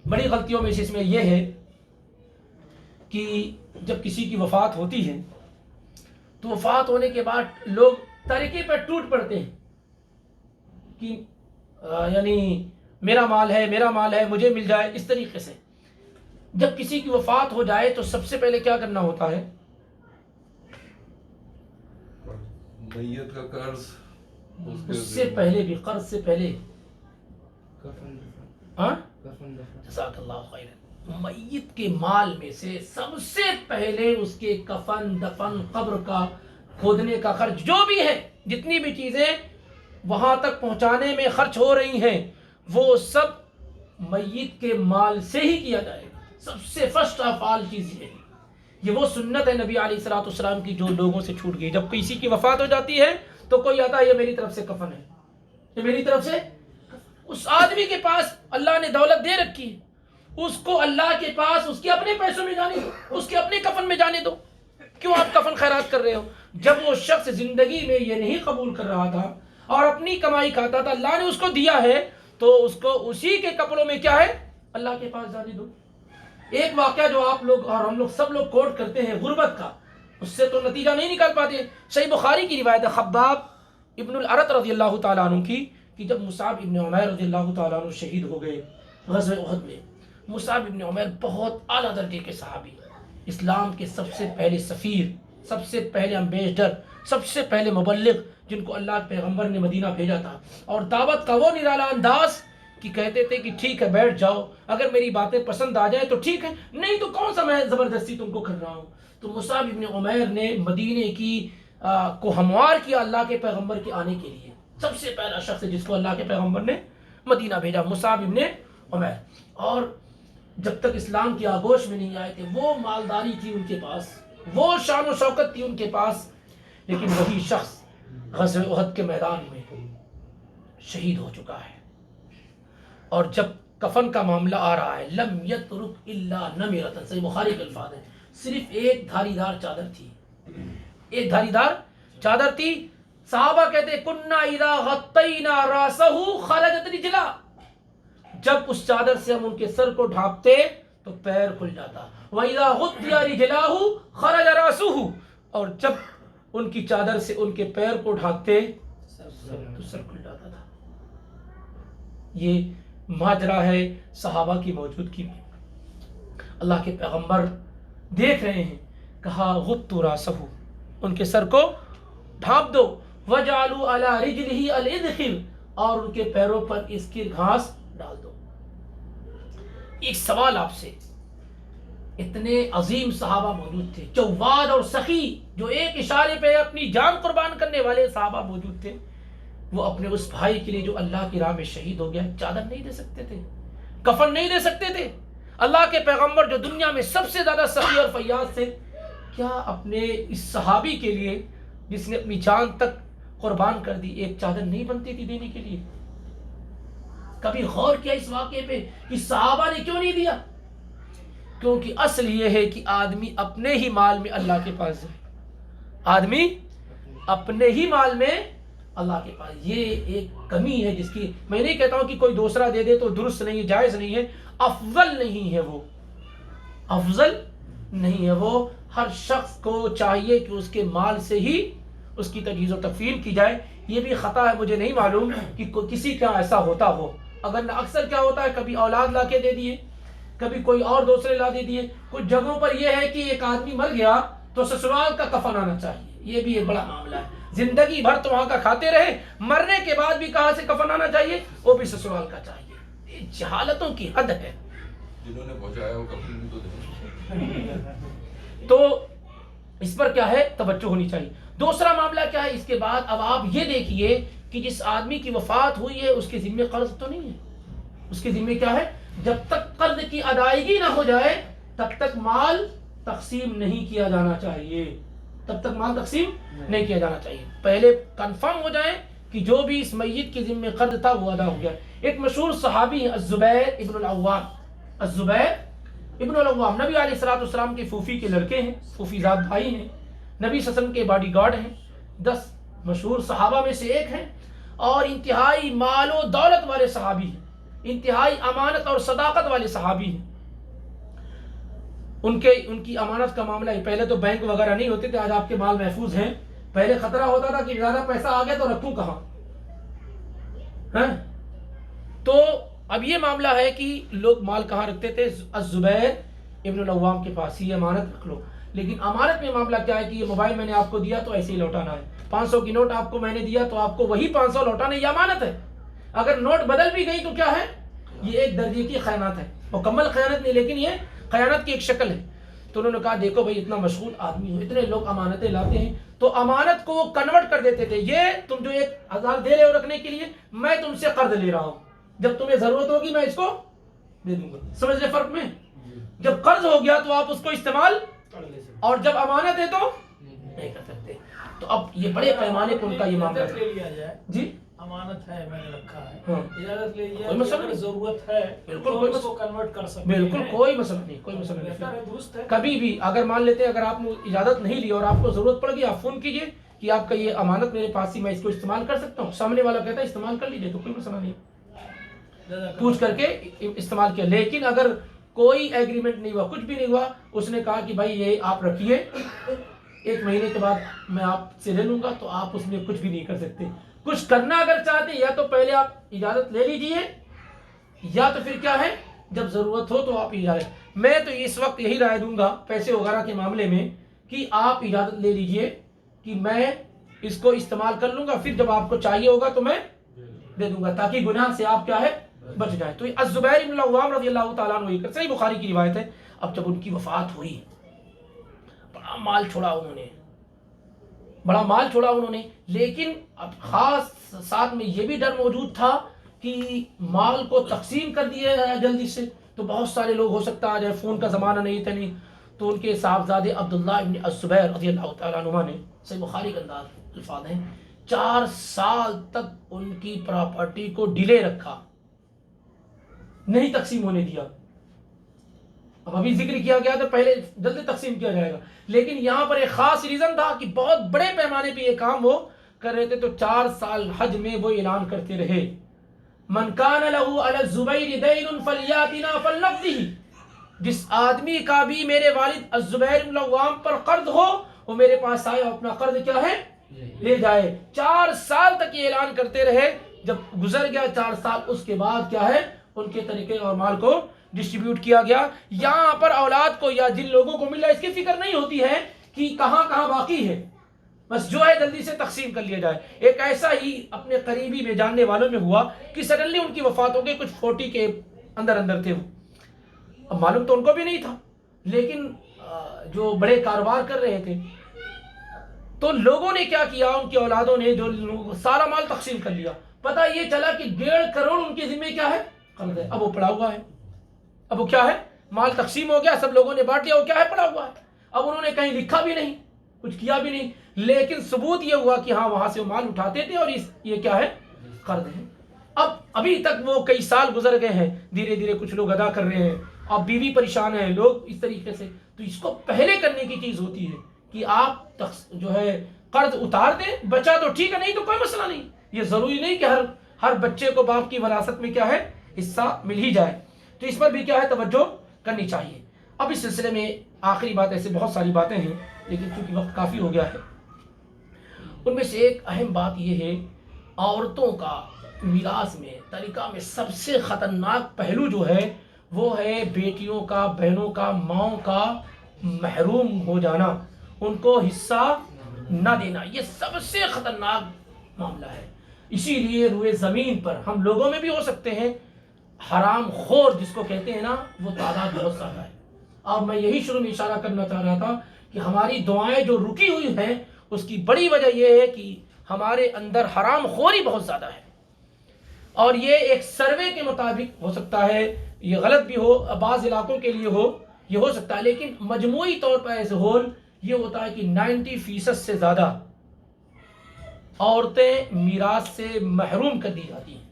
Speaker 1: بڑی غلطیوں میں سے اس میں یہ ہے کہ جب کسی کی وفات ہوتی ہے تو وفات ہونے کے بعد لوگ طریقے پر ٹوٹ پڑتے ہیں کہ یعنی میرا مال ہے, میرا مال ہے, مجھے مل جائے, اس طریقے سے. جب کسی کی وفات ہو جائے تو سب سے پہلے کیا کرنا ہوتا ہے؟
Speaker 2: میت کا قرض
Speaker 1: اس سے پہلے بھی، قرض سے پہلے، ہاں جزاک اللہ خیر، میت کے مال میں سے سب سے پہلے اس کے کفن، دفن، قبر کا کھودنے کا خرچ، جو بھی ہے، جتنی بھی چیزیں وہاں تک پہنچانے میں خرچ ہو رہی ہیں، وہ سب میت کے مال سے ہی کیا جائے گا۔ سب سے فرسٹ آف آل چیز یہ وہ سنت ہے نبی علیہ الصلوۃ والسلام کی جو لوگوں سے چھوٹ گئی۔ جب کسی کی وفات ہو جاتی ہے تو کوئی آتا ہے یہ میری طرف سے کفن ہے، یہ میری طرف سے، اس آدمی کے پاس اللہ نے دولت دے رکھی ہے، اس کو اللہ کے پاس اس کے اپنے پیسوں میں جانے دو، اس کے اپنے کفن میں جانے دو۔ کیوں آپ کفن خیرات کر رہے ہو؟ جب وہ شخص زندگی میں یہ نہیں قبول کر رہا تھا اور اپنی کمائی کھاتا تھا، اللہ نے اس کو دیا ہے تو اس کو اسی کے کپڑوں میں کیا ہے، اللہ کے پاس جانے دو۔ ایک واقعہ جو آپ لوگ اور ہم لوگ سب لوگ کوٹ کرتے ہیں غربت کا، اس سے تو نتیجہ نہیں نکال پاتے۔ صحیح بخاری کی روایت ہے خباب ابن الارت رضی اللہ تعالیٰ عنہ کی، کہ جب مصعب ابن عمیر رضی اللہ تعالیٰ عنہ شہید ہو گئے غزوہ احد میں، مصعب ابن عمیر بہت اعلیٰ درجے کے صحابی، اسلام کے سب سے پہلے سفیر، سب سے پہلے امبیسڈر، سب سے پہلے مبلغ جن کو اللہ کے پیغمبر نے مدینہ بھیجا تھا، اور دعوت کا وہ نرالا انداز کہ کہتے تھے کہ ٹھیک ہے بیٹھ جاؤ، اگر میری باتیں پسند آ جائیں تو ٹھیک ہے، نہیں تو کون سا میں زبردستی تم کو کر رہا ہوں۔ تو مصعب ابن عمیر نے مدینے کی کو ہموار کیا اللہ کے پیغمبر کے آنے کے لیے۔ سب سے پہلا شخص جس کو اللہ کے پیغمبر نے مدینہ بھیجا، مصعب ابن عمیر۔ اور جب تک اسلام کی آغوش میں نہیں آئے تھے، وہ مالداری تھی ان کے پاس، وہ شان و شوکت تھی ان کے پاس، لیکن وہی شخص غزوہ احد کے میدان میں شہید ہو چکا ہے۔ اور جب کفن کا معاملہ آ رہا ہے، لم یترک الا نمرۃ، صحیح بخاری کے الفاظ ہیں، صرف ایک دھاری دار چادر تھی، ایک دھاری دار چادر تھی۔ صحابہ کہتے کننا اذا غطینا راسہ خرجت رجلا، جب اس چادر سے ہم ان کے سر کو ڈھانپتے تو پیر کھل جاتا، وَإِذَا غُطِّيَ رِجْلَاهُ خَرَجَ رَأْسُهُ، اور جب ان کی چادر سے ان کے پیر کو ڈھانپتے تو سر کھل جاتا تھا۔ یہ ماجرا ہے صحابہ کی موجودگی میں۔ اللہ کے پیغمبر دیکھ رہے ہیں، کہا غُطُّ رَأْسَهُ، ان کے سر کو ڈھانپ دو، وَجَعَلُوا عَلَى رِجْلِهِ الْإِذْخِرَ، اور ان کے پیروں پر اس کی گھاس ڈال دو۔ ایک سوال آپ سے، اتنے عظیم صحابہ موجود تھے، جواد اور سخی، جو ایک اشارے پہ اپنی جان قربان کرنے والے صحابہ موجود تھے، وہ اپنے اس بھائی کے لیے جو اللہ کی راہ میں شہید ہو گیا چادر نہیں دے سکتے تھے، کفن نہیں دے سکتے تھے۔ اللہ کے پیغمبر جو دنیا میں سب سے زیادہ سخی اور فیاض تھے، کیا اپنے اس صحابی کے لیے جس نے اپنی جان تک قربان کر دی ایک چادر نہیں بنتی تھی دینے کے لیے؟ کبھی غور کیا اس واقعے پہ کہ صحابہ نے کیوں نہیں دیا؟ کیونکہ اصل یہ ہے کہ آدمی اپنے ہی مال میں اللہ کے پاس جائے، آدمی اپنے ہی مال میں اللہ کے پاس، یہ ایک کمی ہے جس کی میں نہیں کہتا ہوں کہ کوئی دوسرا دے دے تو درست نہیں ہے، جائز نہیں ہے، افضل نہیں ہے، وہ افضل نہیں ہے، وہ ہر شخص کو چاہیے کہ اس کے مال سے ہی اس کی تجہیز و تکفین کی جائے۔ یہ بھی خطا ہے، مجھے نہیں معلوم کہ کسی کا ایسا ہوتا ہو، اگر اکثر کیا ہوتا ہے کبھی اولاد لا کے دے دیے، کبھی کوئی اور دوسرے لا دے دیے۔ کچھ جگہوں پر یہ ہے کہ ایک آدمی مر گیا تو سسرال کا کفن آنا چاہیے، یہ بھی ایک بڑا معاملہ ہے۔ زندگی بھر تو وہاں کا کھاتے رہے، مرنے کے بعد بھی کہاں سے کفن آنا چاہیے؟ وہ بھی سسرال کا چاہیے۔ یہ جہالتوں کی حد ہے۔
Speaker 2: جنہوں نے پہنچایا وہ کفن بھی تو دیں۔
Speaker 1: تو اس پر کیا ہے توجہ ہونی چاہیے۔ دوسرا معاملہ کیا ہے اس کے بعد؟ اب آپ یہ دیکھیے کہ جس آدمی کی وفات ہوئی ہے اس کے ذمہ قرض تو نہیں ہے، اس کے ذمہ کیا ہے؟ جب تک قرض کی ادائیگی نہ ہو جائے تب تک مال تقسیم نہیں کیا جانا چاہیے، تب تک مال تقسیم نہیں کیا جانا چاہیے، پہلے کنفرم ہو جائے کہ جو بھی اس میت کے ذمہ قرض تھا وہ ادا ہو گیا۔ ایک مشہور صحابی ہے الزبیر ابن العوام، الزبیر ابن العوام نبی علیہ الصلوۃ والسلام کے پھوپھی کے لڑکے ہیں، پھوپھی زاد بھائی ہیں، نبی صلی اللہ علیہ وسلم کے باڈی گارڈ ہیں، 10 مشہور صحابہ میں سے ایک ہیں، اور انتہائی مال و دولت والے صحابی ہیں، انتہائی امانت اور صداقت والے صحابی ہیں۔ ان کی امانت کا معاملہ ہے، پہلے تو بینک وغیرہ نہیں ہوتے تھے، آج آپ کے مال محفوظ ہیں، پہلے خطرہ ہوتا تھا کہ زیادہ پیسہ آ گیا تو رکھوں کہاں، ہیں؟ تو اب یہ معاملہ ہے کہ لوگ مال کہاں رکھتے تھے؟ الزبیر ابن العوام کے پاس یہ امانت رکھ لو. لیکن امانت میں معاملہ کیا ہے کہ یہ موبائل میں نے آپ کو دیا تو ایسے ہی لوٹانا ہے. 500 کی نوٹ آپ کو میں نے دیا تو آپ کو وہی 500 لوٹانا ہے. یہ امانت ہے. اگر نوٹ بدل بھی گئی تو کیا ہے؟ یہ ایک درجے کی خیانت ہے. مکمل خیانت نہیں لیکن یہ خیانت کی ایک شکل ہے. تو انہوں نے کہا دیکھو بھائی اتنا مشغول آدمی ہو, اتنے لوگ امانتیں لاتے ہیں, تو امانت کو وہ کنورٹ کر دیتے تھے. یہ تم جو 1000 دے رہے ہو رکھنے کے لیے, میں تم سے قرض لے رہا ہوں, جب تمہیں ضرورت ہوگی میں اس کو دے دوں گا. سمجھ لے فرق میں؟ جب قرض ہو گیا تو آپ اس کو استعمال, اور جب امانت ہے تو نہیں کر سکتے. تو اب یہ بڑے پیمانے پر ان کا یہ معاملہ
Speaker 4: لے لیا جائے.
Speaker 1: جی
Speaker 4: امانت ہے, میں نے رکھا ہے,
Speaker 1: ہاں,
Speaker 4: اجازت لے لیا,
Speaker 1: کوئی مسئلہ
Speaker 4: اگر
Speaker 1: نہیں.
Speaker 4: ضرورت ہے
Speaker 1: بالکل
Speaker 4: تو
Speaker 1: کوئی
Speaker 4: اس کو کنورٹ کر سکتے
Speaker 1: بالکل
Speaker 4: ہیں.
Speaker 1: کوئی مسئلہ نہیں, کوئی مسئلہ
Speaker 4: بہتر
Speaker 1: نہیں.
Speaker 4: ہے, درست ہے.
Speaker 1: کبھی بھی اگر مان لیتے ہیں, اگر آپ نے اجازت نہیں لی اور آپ کو ضرورت پڑ گئی, آپ فون کیجئے کہ آپ کا یہ امانت میرے پاس ہی, میں اس کو استعمال کر سکتا ہوں. سامنے والا کہتا ہے استعمال کر لیجئے, تو کوئی مسئلہ نہیں, پوچھ کر کے استعمال کیا. لیکن اگر کوئی ایگریمنٹ نہیں ہوا, کچھ بھی نہیں ہوا, اس نے کہا کہ بھائی یہ آپ رکھیے, 1 مہینے کے بعد میں آپ سے لے لوں گا, تو آپ اس میں کچھ بھی نہیں کر سکتے. کچھ کرنا اگر چاہتے ہیں, یا تو پہلے آپ اجازت لے لیجئے, یا تو پھر کیا ہے جب ضرورت ہو تو آپ اجازت. میں تو اس وقت یہی رائے دوں گا پیسے وغیرہ کے معاملے میں کہ آپ اجازت لے لیجئے کہ میں اس کو استعمال کر لوں گا, پھر جب آپ کو چاہیے ہوگا تو میں دے دوں گا, تاکہ گناہ سے آپ کیا ہے بچ جائیں. تو الزبیر بن العوام رضی اللہ تعالیٰ عنہ, صحیح بخاری کی روایت ہے. اب جب ان کی وفات ہوئی, بڑا مال چھوڑا انہوں نے, بڑا مال چھوڑا انہوں نے, لیکن اب خاص ساتھ میں یہ بھی ڈر موجود تھا کہ مال کو تقسیم کر دیا جائے جلدی سے, تو بہت سارے لوگ, ہو سکتا ہے فون کا زمانہ نہیں تھا نہیں, تو ان کے صاحبزادے عبداللہ ابن الزبیر رضی اللہ تعالیٰ عنہ نے, صحیح بخاری کے انداز الفاظ ہیں, 4 سال تک ان کی پراپرٹی کو ڈیلے رکھا, نہیں تقسیم ہونے دیا. اب ابھی ذکر کیا گیا تو پہلے جلدی تقسیم کیا جائے گا, لیکن یہاں پر ایک خاص ریزن تھا کہ بہت بڑے پیمانے پہ یہ کام وہ کر رہے تھے. تو 4 سال حج میں وہ اعلان کرتے رہے, من کان له علی الزبیر دین فلیاتنا فلنقضه, جس آدمی کا بھی میرے والد الزبیر بن العوام پر قرض ہو, وہ میرے پاس آئے اور اپنا قرض کیا ہے لے جائے. 4 سال تک یہ اعلان کرتے رہے. جب گزر گیا 4 سال, اس کے بعد کیا ہے ان کے طریقے اور مال کو ڈسٹریبیوٹ کیا گیا. یہاں پر اولاد کو یا جن لوگوں کو ملا اس کی فکر نہیں ہوتی ہے کہ کہاں کہاں باقی ہے, بس جو ہے جلدی سے تقسیم کر لیا جائے. ایک ایسا ہی اپنے قریبی میں جاننے والوں میں ہوا کہ سڈنلی ان کی وفات ہو گئی, کچھ 40 کے اندر تھے وہ. اب معلوم تو ان کو بھی نہیں تھا, لیکن جو بڑے کاروبار کر رہے تھے, تو لوگوں نے کیا کیا, ان کی اولادوں نے جو سارا مال تقسیم کر لیا. پتہ یہ چلا کہ 1.5 کروڑ ان کے ذمہ کیا ہے قرض ہے. اب وہ پڑا ہوا ہے, اب وہ کیا ہے, مال تقسیم ہو گیا, سب لوگوں نے بانٹ لیا, وہ کیا ہے پڑا ہوا ہے. اب انہوں نے کہیں لکھا بھی نہیں, کچھ کیا بھی نہیں, لیکن ثبوت یہ ہوا کہ ہاں وہاں سے وہ مال اٹھاتے تھے اور یہ کیا ہے قرض ہے. اب ابھی تک وہ کئی سال گزر گئے ہیں, دھیرے دھیرے کچھ لوگ ادا کر رہے ہیں, اب بیوی پریشان ہے, لوگ اس طریقے سے. تو اس کو پہلے کرنے کی چیز ہوتی ہے کہ آپ جو ہے قرض اتار دیں, بچا تو ٹھیک ہے, نہیں تو کوئی مسئلہ نہیں. یہ ضروری نہیں کہ ہر بچے کو باپ کی وراثت میں کیا ہے حصہ مل ہی جائے. تو اس پر بھی کیا ہے توجہ کرنی چاہیے. اب اس سلسلے میں آخری بات, ایسے بہت ساری باتیں ہیں لیکن چونکہ وقت کافی ہو گیا ہے, ان میں سے ایک اہم بات یہ ہے, عورتوں کا میراث میں طریقہ میں سب سے خطرناک پہلو جو ہے وہ ہے بیٹیوں کا, بہنوں کا, ماؤں کا محروم ہو جانا, ان کو حصہ نہ دینا. یہ سب سے خطرناک معاملہ ہے. اسی لیے روئے زمین پر ہم لوگوں میں بھی ہو سکتے ہیں حرام خور جس کو کہتے ہیں نا, وہ تعداد بہت زیادہ ہے. اور میں یہی شروع میں اشارہ کرنا چاہ رہا تھا کہ ہماری دعائیں جو رکی ہوئی ہیں اس کی بڑی وجہ یہ ہے کہ ہمارے اندر حرام خوری بہت زیادہ ہے. اور یہ ایک سروے کے مطابق ہو سکتا ہے, یہ غلط بھی ہو, بعض علاقوں کے لیے ہو, یہ ہو سکتا ہے, لیکن مجموعی طور پر ایز ہول یہ ہوتا ہے کہ 90% سے زیادہ عورتیں میراث سے محروم کر دی جاتی ہیں,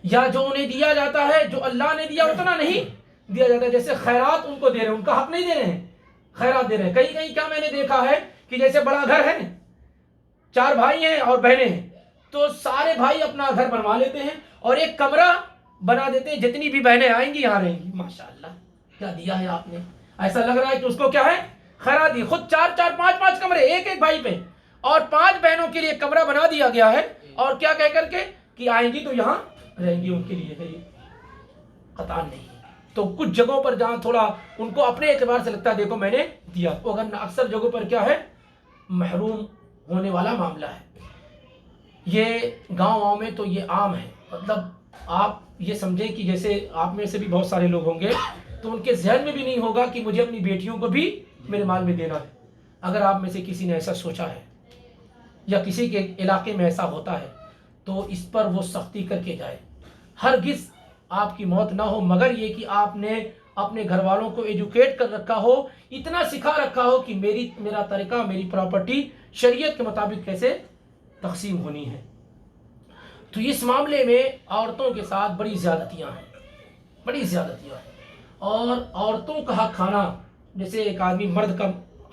Speaker 1: یا جو انہیں دیا جاتا ہے جو اللہ نے دیا اتنا نہیں دیا جاتا ہے. جیسے خیرات ان کو دے رہے ہیں, ان کا حق نہیں دے رہے ہیں, خیرات دے رہے ہیں. کہیں کہیں کیا میں نے دیکھا ہے کہ جیسے بڑا گھر ہے, 4 بھائی ہیں اور بہنیں ہیں, تو سارے بھائی اپنا گھر بنوا لیتے ہیں اور ایک کمرہ بنا دیتے ہیں, جتنی بھی بہنیں آئیں گی یہاں رہیں گی. ماشاءاللہ کیا دیا ہے آپ نے, ایسا لگ رہا ہے کہ اس کو کیا ہے خیرات دی. خود 4 5 کمرے ایک بھائی پہ, اور 5 بہنوں کے لیے کمرہ بنا دیا گیا ہے, اور کیا کہہ کر کے کہ آئیں گی تو یہاں رہیں گی, ان کے لیے ہے. یہ قطعاً نہیں, تو کچھ جگہوں پر جہاں تھوڑا ان کو اپنے اعتبار سے لگتا ہے دیکھو میں نے دیا، اگر اکثر جگہوں پر کیا ہے محروم ہونے والا معاملہ ہے۔ یہ گاؤں میں تو یہ عام ہے، مطلب آپ یہ سمجھیں کہ جیسے آپ میں سے بھی بہت سارے لوگ ہوں گے تو ان کے ذہن میں بھی نہیں ہوگا کہ مجھے اپنی بیٹیوں کو بھی میرے مال میں دینا ہے۔ اگر آپ میں سے کسی نے ایسا سوچا ہے یا کسی کے علاقے میں ایسا ہوتا ہے تو اس پر وہ سختی کر کے جائے۔ ہرگز آپ کی موت نہ ہو مگر یہ کہ آپ نے اپنے گھر والوں کو ایجوکیٹ کر رکھا ہو، اتنا سکھا رکھا ہو کہ میرا طریقہ، میری پراپرٹی شریعت کے مطابق کیسے تقسیم ہونی ہے۔ تو اس معاملے میں عورتوں کے ساتھ بڑی زیادتیاں ہیں، اور عورتوں کا حق کھانا، جیسے ایک آدمی مرد کا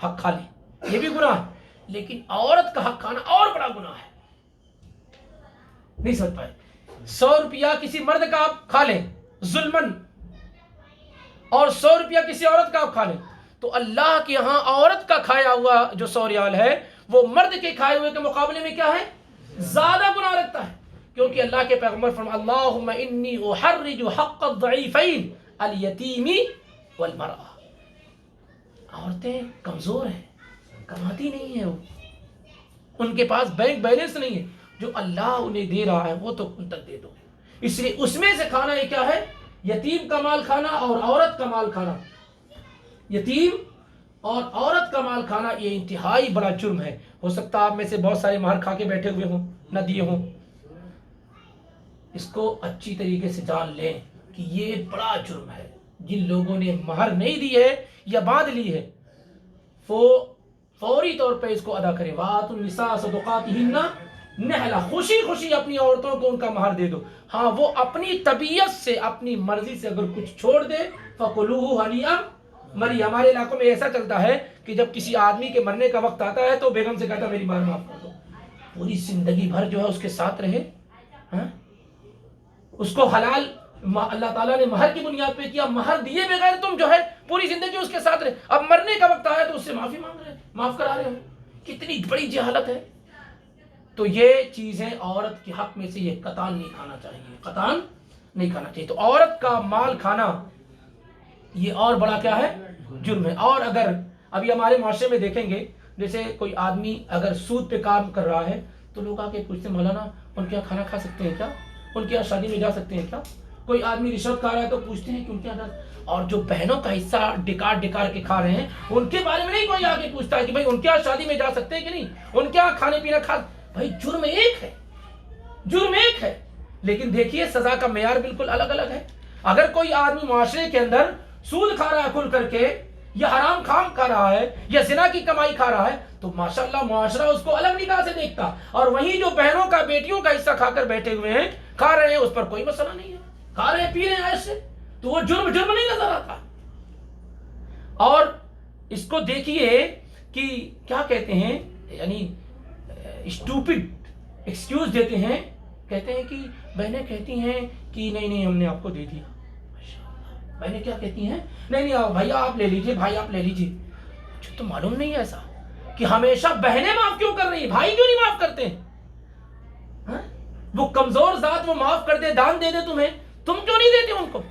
Speaker 1: حق کھا لے یہ بھی گناہ ہے، لیکن عورت کا حق کھانا اور بڑا گناہ ہے۔ نہیں سمجھ پائے؟ 100 روپیہ کسی مرد کا آپ کھا لیں ظلمن، اور 100 روپیہ کسی عورت کا آپ کھا لیں، تو اللہ کے ہاں عورت کا کھایا ہوا جو 100 ریال ہے وہ مرد کے کھائے ہوئے کے مقابلے میں کیا ہے؟ زیادہ گناہ رکھتا ہے، کیونکہ اللہ کے پیغمبر فرمایا اللہم انی احرج حق الضعیفین الیتیم والمرأة۔ عورتیں کمزور ہیں، کماتی نہیں ہیں، ان کے پاس بینک بیلنس نہیں ہے، جو اللہ انہیں دے رہا ہے وہ تو ان تک دے دو۔ اس لیے اس میں سے کھانا یہ کیا ہے؟ یتیم کا مال کھانا اور عورت کا مال کھانا، یتیم اور عورت کا مال کھانا یہ انتہائی بڑا جرم ہے۔ ہو سکتا ہے آپ میں سے بہت سارے مہر کھا کے بیٹھے ہوئے ہوں، نہ دیے ہوں۔ اس کو اچھی طریقے سے جان لیں کہ یہ بڑا جرم ہے۔ جن لوگوں نے مہر نہیں دی ہے یا باندھ لی ہے وہ فوری طور پہ اس کو ادا کریں۔ وَآتُوا النِّسَاءَ صَدُقَاتِهِنَّ نِحْلَةً، خوشی خوشی اپنی عورتوں کو ان کا مہر دے دو۔ ہاں وہ اپنی طبیعت سے، اپنی مرضی سے اگر کچھ چھوڑ دے فَقُلُوهُ هَنِيئًا مَرِيئًا۔ ہمارے علاقوں میں ایسا چلتا ہے کہ جب کسی آدمی کے مرنے کا وقت آتا ہے تو بیگم سے کہتا ہے میری مہر معاف کر دو، پوری زندگی بھر جو ہے اس کے ساتھ رہے، اس کو حلال اللہ تعالیٰ نے مہر کی بنیاد پہ کیا، مہر دیے بغیر تم جو ہے پوری زندگی اس کے ساتھ رہے، اب مرنے کا وقت آیا تو اس سے معافی مانگ رہے، معاف کرا رہے ہو، کتنی بڑی جہالت ہے۔ تو یہ چیزیں عورت کے حق میں سے یہ قطعاً نہیں کھانا چاہیے، قطعاً نہیں کھانا چاہیے۔ تو عورت کا مال کھانا یہ اور بڑا کیا ہے؟ جرم ہے۔ اور اگر ابھی ہمارے معاشرے میں دیکھیں گے، جیسے کوئی آدمی اگر سود پہ کام کر رہا ہے تو لوگ آ کے پوچھتے ہیں مولانا ان کے یہاں کھانا کھا سکتے ہیں کیا؟ ان کے یہاں شادی میں جا سکتے ہیں کیا؟ کوئی آدمی رشوت کھا رہا ہے تو پوچھتے ہیں کہ ان کے یہاں، اور جو بہنوں کا حصہ ڈکار کے کھا رہے ہیں ان کے بارے میں نہیں کوئی آ کے پوچھتا ہے کہ بھائی ان کے یہاں شادی میں جا سکتے ہیں کہ نہیں، ان کے یہاں کھانے پینا کھا۔ بھائی جرم ایک ہے، جرم ایک ہے، لیکن دیکھیے سزا کا معیار بالکل الگ الگ ہے۔ اگر کوئی آدمی معاشرے کے اندر سود کھا رہا ہے کھل کر کے، یا حرام کام کھا رہا ہے، یا زنا کی کمائی کھا رہا ہے، تو ماشاءاللہ معاشرہ اس کو الگ نگاہ سے دیکھتا، اور وہیں جو بہنوں کا، بیٹیوں کا حصہ کھا کر بیٹھے ہوئے ہیں، کھا رہے ہیں، اس پر کوئی مسئلہ نہیں ہے، کھا رہے ہیں پی رہے ہیں ایسے، تو وہ جرم نہیں نظر آتا۔ اور اس کو دیکھیے کہ کیا کہتے ہیں، یعنی اسٹوپڈ ایکسکیوز دیتے ہیں، کہتے ہیں کہ بہنیں کہتی ہیں کہ نہیں ہم نے آپ کو دے دیا۔ بہنیں کیا کہتی ہیں؟ نہیں بھیا آپ لے لیجئے، بھائی آپ لے لیجئے۔ مجھے تو معلوم نہیں ہے ایسا کہ ہمیشہ بہنیں معاف کیوں کر رہی ہیں، بھائی کیوں نہیں معاف کرتے ہیں؟ وہ کمزور ذات وہ معاف کر دے، دان دے دے تمہیں، تم کیوں نہیں دیتے ان کو؟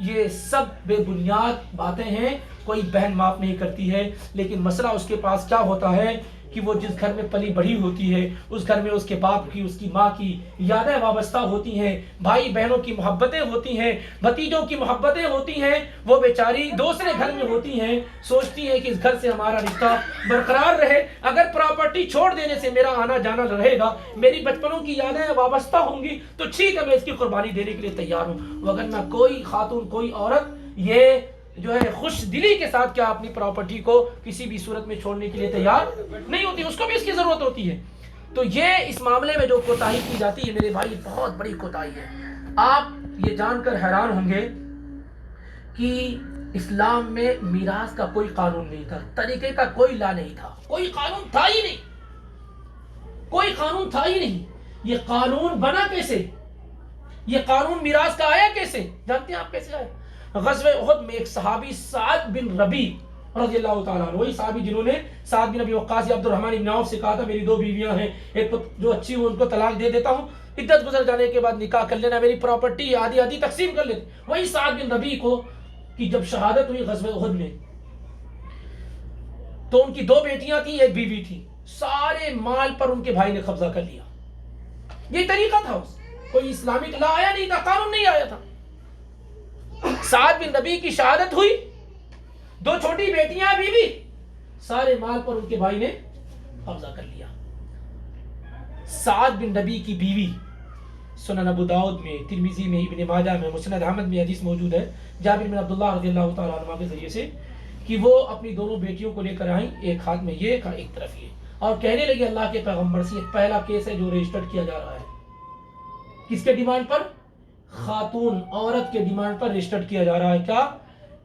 Speaker 1: یہ سب بے بنیاد باتیں ہیں، کوئی بہن معاف نہیں کرتی ہے، لیکن مسئلہ اس کے پاس کیا ہوتا ہے کہ وہ جس گھر میں پلی بڑھی ہوتی ہے، اس گھر میں اس کے باپ کی، اس کی ماں کی یادیں وابستہ ہوتی ہیں، بھائی بہنوں کی محبتیں ہوتی ہیں، بھتیجوں کی محبتیں ہوتی ہیں، وہ بیچاری دوسرے گھر میں ہوتی ہیں، سوچتی ہیں کہ اس گھر سے ہمارا رشتہ برقرار رہے، اگر پراپرٹی چھوڑ دینے سے میرا آنا جانا رہے گا، میری بچپنوں کی یادیں وابستہ ہوں گی، تو ٹھیک ہے میں اس کی قربانی دینے کے لیے تیار ہوں۔ وگرنہ کوئی خاتون، کوئی عورت یہ جو ہے خوش دلی کے ساتھ کیا اپنی پراپرٹی کو کسی بھی صورت میں چھوڑنے کے لیے تیار نہیں ہوتی، اس کو بھی اس کی ضرورت ہوتی ہے۔ تو یہ اس معاملے میں جو کوتاہی کی جاتی ہے میرے بھائی، بہت بڑی کوتاہی ہے۔ آپ یہ جان کر حیران ہوں گے کہ اسلام میں میراث کا کوئی قانون نہیں تھا، طریقے کا کوئی لا نہیں تھا، کوئی قانون تھا ہی نہیں، کوئی قانون تھا ہی نہیں۔ یہ قانون بنا کیسے؟ یہ قانون میراث کا آیا کیسے؟ جانتے ہیں آپ کیسے آیا؟ غزوہ احد میں ایک صحابی سعد بن ربی رضی اللہ تعالیٰ عنہ، وہی صحابی جنہوں نے سعد بن ابی وقاص یا عبد الرحمن بن عوف سے کہا تھا میری 2 بیویاں ہیں، ایک جو اچھی ہو ان کو طلاق دے دیتا ہوں، عدت گزر جانے کے بعد نکاح کر لینا، میری پراپرٹی آدھی آدھی تقسیم کر لیتے۔ وہی سعد بن ربی کو کہ جب شہادت ہوئی غزوہ احد میں تو ان کی 2 بیٹیاں تھیں، ایک بیوی تھی، سارے مال پر ان کے بھائی نے قبضہ کر لیا. یہ طریقہ تھا، کوئی اسلامک لا آیا نہیں تھا، قانون نہیں آیا تھا. سعد بن ربیع کی شہادت ہوئی، 2 چھوٹی بیٹیاں بیوی، سارے مال پر ان کے بھائی نے قبضہ کر لیا. سعد بن ربیع کی بیوی، سنن ابو داؤد میں، ترمذی میں، ابن ماجہ میں، مسند احمد میں حدیث موجود ہے جابر بن عبداللہ رضی اللہ تعالیٰ عنہ کے ذریعے سے کہ وہ اپنی دونوں بیٹیوں کو لے کر آئیں، ایک ہاتھ میں یہ ایک طرف یہ، اور کہنے لگے اللہ کے پیغمبر سے یہ پہلا کیس ہے جو رجسٹر کیا جا رہا ہے. کس کے ڈیمانڈ پر؟ خاتون عورت کے ڈیمانڈ پر رجسٹر کیا جا رہا ہے. کیا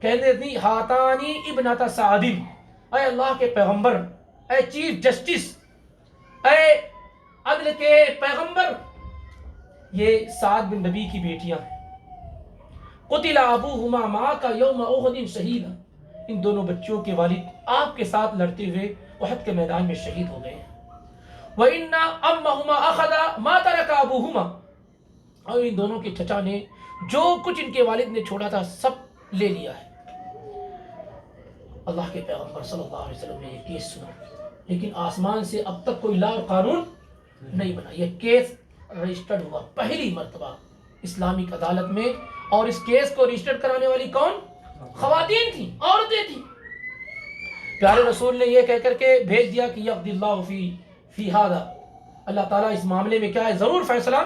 Speaker 1: کہنے تھی؟ ہاتانی ابنتا سعد، اے اللہ کے پیغمبر، اے چیف جسٹس، اے عدل کے پیغمبر، یہ سعد بن ربیع کی بیٹیاں ہیں. قتل ابوہما معک یوم احد شہیدا، ان دونوں بچوں کے والد آپ کے ساتھ لڑتے ہوئے احد کے میدان میں شہید ہو گئے ہیں. وَإِنَّ أَمَّهُمَا أَخَذَ مَا تَرَكَ أَبُوهُمَا، اور ان دونوں کے چچا نے جو کچھ ان کے والد نے چھوڑا تھا سب لے لیا ہے. اللہ کے پیغمبر صلی اللہ علیہ وسلم نے یہ کیس سنا، لیکن آسمان سے اب تک کوئی لا اور قانون نہیں بنا. یہ کیس رجسٹرڈ ہوا پہلی مرتبہ اسلامک عدالت میں، اور اس کیس کو رجسٹر کرانے والی کون؟ خواتین تھیں، عورتیں تھیں. پیارے رسول نے یہ کہہ کر کے بھیج دیا کہ یقضی اللہ فی ھذا، اللہ تعالیٰ اس معاملے میں کیا ہے، ضرور فیصلہ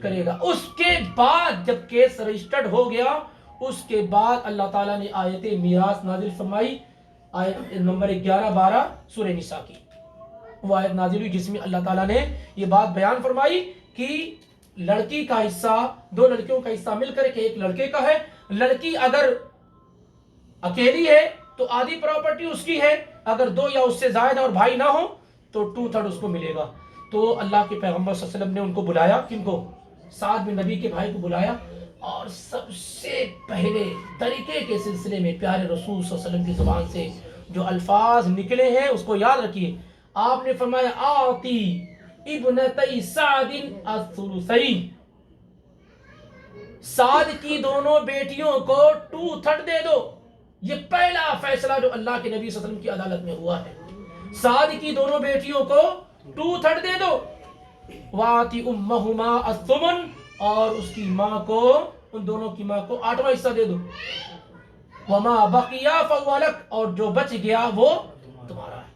Speaker 1: کرے گا. اس کے بعد جب کیس رجسٹرڈ ہو گیا، اس کے بعد اللہ تعالیٰ نے آیت میراث نازل فرمائی، آیت نمبر 11-12 سورہ نساء کی. وہ آیت نازل ہوئی جس میں اللہ تعالیٰ نے یہ بات بیان فرمائی کہ لڑکی کا حصہ، 2 لڑکیوں کا حصہ مل کر کے ایک لڑکے کا ہے. لڑکی اگر اکیلی ہے تو آدھی پراپرٹی اس کی ہے، اگر 2 یا اس سے زائد اور بھائی نہ ہو تو 2/3 اس کو ملے گا. تو اللہ کے پیغمبر صلی اللہ علیہ وسلم نے ان کو بلایا، کن کو؟ سعد بن ربیع کے بھائی کو بلایا، اور سب سے پہلے طریقے کے سلسلے میں پیارے رسول صلی اللہ علیہ وسلم کی زبان سے جو الفاظ نکلے ہیں اس کو یاد رکھیے. آپ نے فرمایا آتی ابنتی سعد الثلثین، سعد کی دونوں بیٹیوں کو 2/3 دے دو. یہ پہلا فیصلہ جو اللہ کے نبی صلی اللہ علیہ وسلم کی عدالت میں ہوا ہے. سعد کی دونوں بیٹیوں کو 2/3 دے دو. واتی امہما الثمن، اور اس کی ماں کو، ان دونوں کی ماں کو 8واں حصہ دے دو. وما بقیا فہو لک، اور جو بچ گیا وہ تمہارا ہے،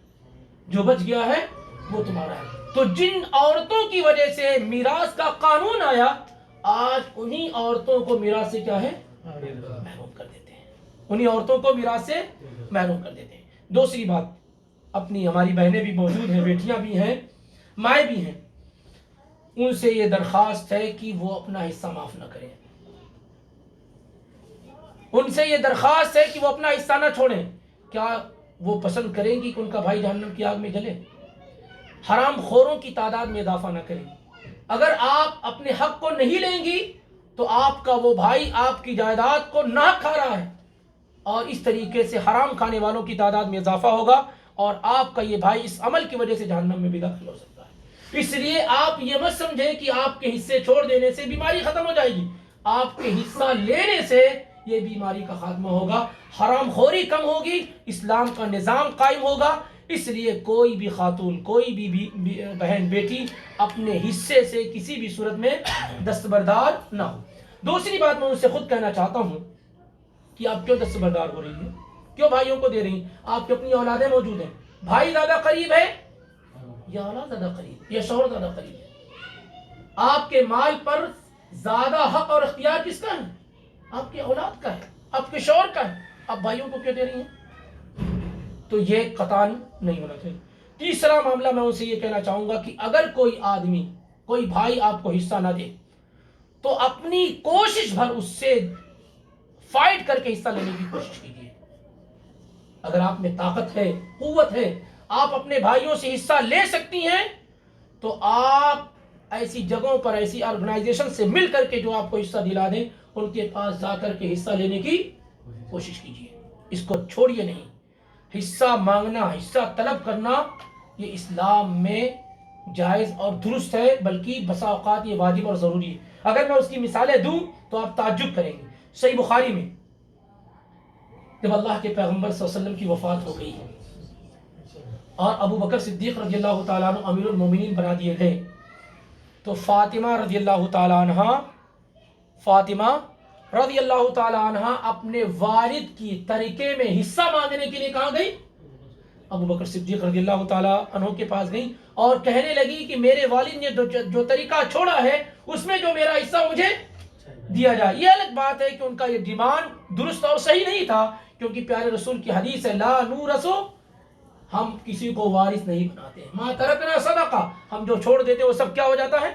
Speaker 1: جو بچ گیا ہے وہ تمہارا ہے. تو جن عورتوں کی وجہ سے میراث کا قانون آیا، آج انہی عورتوں کو میراث سے کیا ہے، محروم کر دیتے ہیں. انہی عورتوں کو میراث سے محروم کر دیتے ہیں. دوسری بات، اپنی ہماری بہنیں بھی موجود ہیں، بیٹیاں بھی ہیں، مائیں بھی ہیں، ان سے یہ درخواست ہے کہ وہ اپنا حصہ معاف نہ کریں. ان سے یہ درخواست ہے کہ وہ اپنا حصہ نہ چھوڑیں. کیا وہ پسند کریں گی کہ ان کا بھائی جہنم کی آگ میں جلے؟ حرام خوروں کی تعداد میں اضافہ نہ کریں. اگر آپ اپنے حق کو نہیں لیں گی تو آپ کا وہ بھائی آپ کی جائیداد کو نہ کھا رہا ہے، اور اس طریقے سے حرام کھانے والوں کی تعداد میں اضافہ ہوگا، اور آپ کا یہ بھائی اس عمل کی وجہ سے جہنم میں بھی داخل ہو سکتا ہے. اس لیے آپ یہ مت سمجھیں کہ آپ کے حصے چھوڑ دینے سے بیماری ختم ہو جائے گی. آپ کے حصہ لینے سے یہ بیماری کا خاتمہ ہوگا، حرام خوری کم ہوگی، اسلام کا نظام قائم ہوگا. اس لیے کوئی بھی خاتون، کوئی بھی بہن بیٹی اپنے حصے سے کسی بھی صورت میں دستبردار نہ ہو. دوسری بات میں ان سے خود کہنا چاہتا ہوں کہ آپ کیوں دستبردار ہو رہی ہیں، کیوں بھائیوں کو دے رہی ہیں؟ آپ کی اپنی اولادیں موجود ہیں. بھائی زیادہ قریب ہے یا اولاد زیادہ قریب، یا شوہر زیادہ قریب ہے؟ آپ کے مال پر زیادہ حق اور اختیار کس کا ہے؟ آپ کی اولاد کا ہے، آپ کے شوہر کا ہے. آپ بھائیوں کو کیوں دے رہی ہیں؟ تو یہ قطعاً نہیں ہونا چاہیے. تیسرا معاملہ میں ان سے یہ کہنا چاہوں گا کہ اگر کوئی آدمی، کوئی بھائی آپ کو حصہ نہ دے تو اپنی کوشش بھر اس سے فائٹ کر کے حصہ لینے کی کوشش کیجیے. اگر آپ میں طاقت ہے، قوت ہے، آپ اپنے بھائیوں سے حصہ لے سکتی ہیں تو آپ ایسی جگہوں پر، ایسی آرگنائزیشن سے مل کر کے جو آپ کو حصہ دلا دیں، ان کے پاس جا کر کے حصہ لینے کی کوشش کیجیے. اس کو چھوڑیے نہیں. حصہ مانگنا، حصہ طلب کرنا یہ اسلام میں جائز اور درست ہے، بلکہ بسا اوقات یہ واجب اور ضروری ہے. اگر میں اس کی مثالیں دوں تو آپ تعجب کریں گے. صحیح بخاری میں جب اللہ کے پیغمبر صلی اللہ علیہ وسلم کی وفات ہو گئی اور ابو بکر صدیق رضی اللہ تعالیٰ عنہ امیر المومنین بنا دیے گئے، تو فاطمہ رضی اللہ تعالیٰ عنہ اپنے والد کی طریقے میں حصہ مانگنے کے لیے کہاں گئی؟ ابو بکر صدیق رضی اللہ تعالیٰ عنہ کے پاس گئی اور کہنے لگی کہ میرے والد نے جو طریقہ چھوڑا ہے اس میں جو میرا حصہ مجھے دیا جائے۔ یہ الگ بات ہے کہ ان کا یہ ڈیمانڈ درست اور صحیح نہیں تھا، کیونکہ پیارے رسول کی حدیث ہے لا نورثو، ہم کسی کو وارث نہیں بناتے، ما ترکنا صدقہ، ہم جو چھوڑ دیتے وہ سب کیا ہو جاتا ہے؟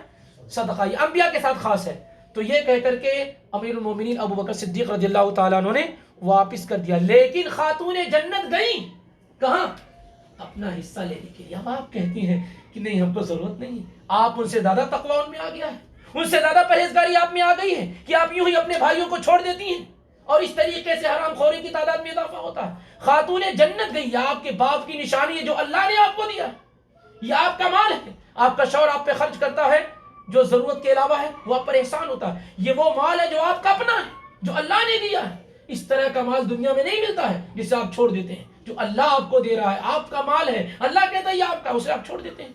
Speaker 1: صدقہ۔ یہ انبیاء کے ساتھ خاص ہے۔ تو یہ کہہ کر کے امیر المومنین ابو بکر صدیق رضی اللہ تعالیٰ عنہ نے واپس کر دیا، لیکن خاتون جنت گئیں کہاں؟ اپنا حصہ لینے کے لیے۔ اب آپ کہتی ہیں کہ نہیں ہم کو ضرورت نہیں ہے، آپ ان سے زیادہ تقوی ان میں آ گیا ہے، ان سے زیادہ پرہیزگاری آپ میں آ گئی ہے کہ آپ یوں ہی اپنے بھائیوں کو چھوڑ دیتی ہیں اور اس طریقے سے حرام خوری کی تعداد میں اضافہ ہوتا ہے۔ خاتون جنت گئی، یہ آپ کے باپ کی نشانی ہے جو اللہ نے آپ کو دیا، یہ آپ کا مال ہے، آپ کا شوہر آپ پہ خرچ کرتا ہے جو ضرورت کے علاوہ ہے، وہ آپ پر احسان ہوتا ہے، یہ وہ مال ہے جو آپ کا اپنا ہے، جو اللہ نے دیا ہے۔ اس طرح کا مال دنیا میں نہیں ملتا ہے جسے آپ چھوڑ دیتے ہیں، جو اللہ آپ کو دے رہا ہے، آپ کا مال ہے، اللہ کہتا ہے یہ آپ کا، اسے آپ چھوڑ دیتے ہیں۔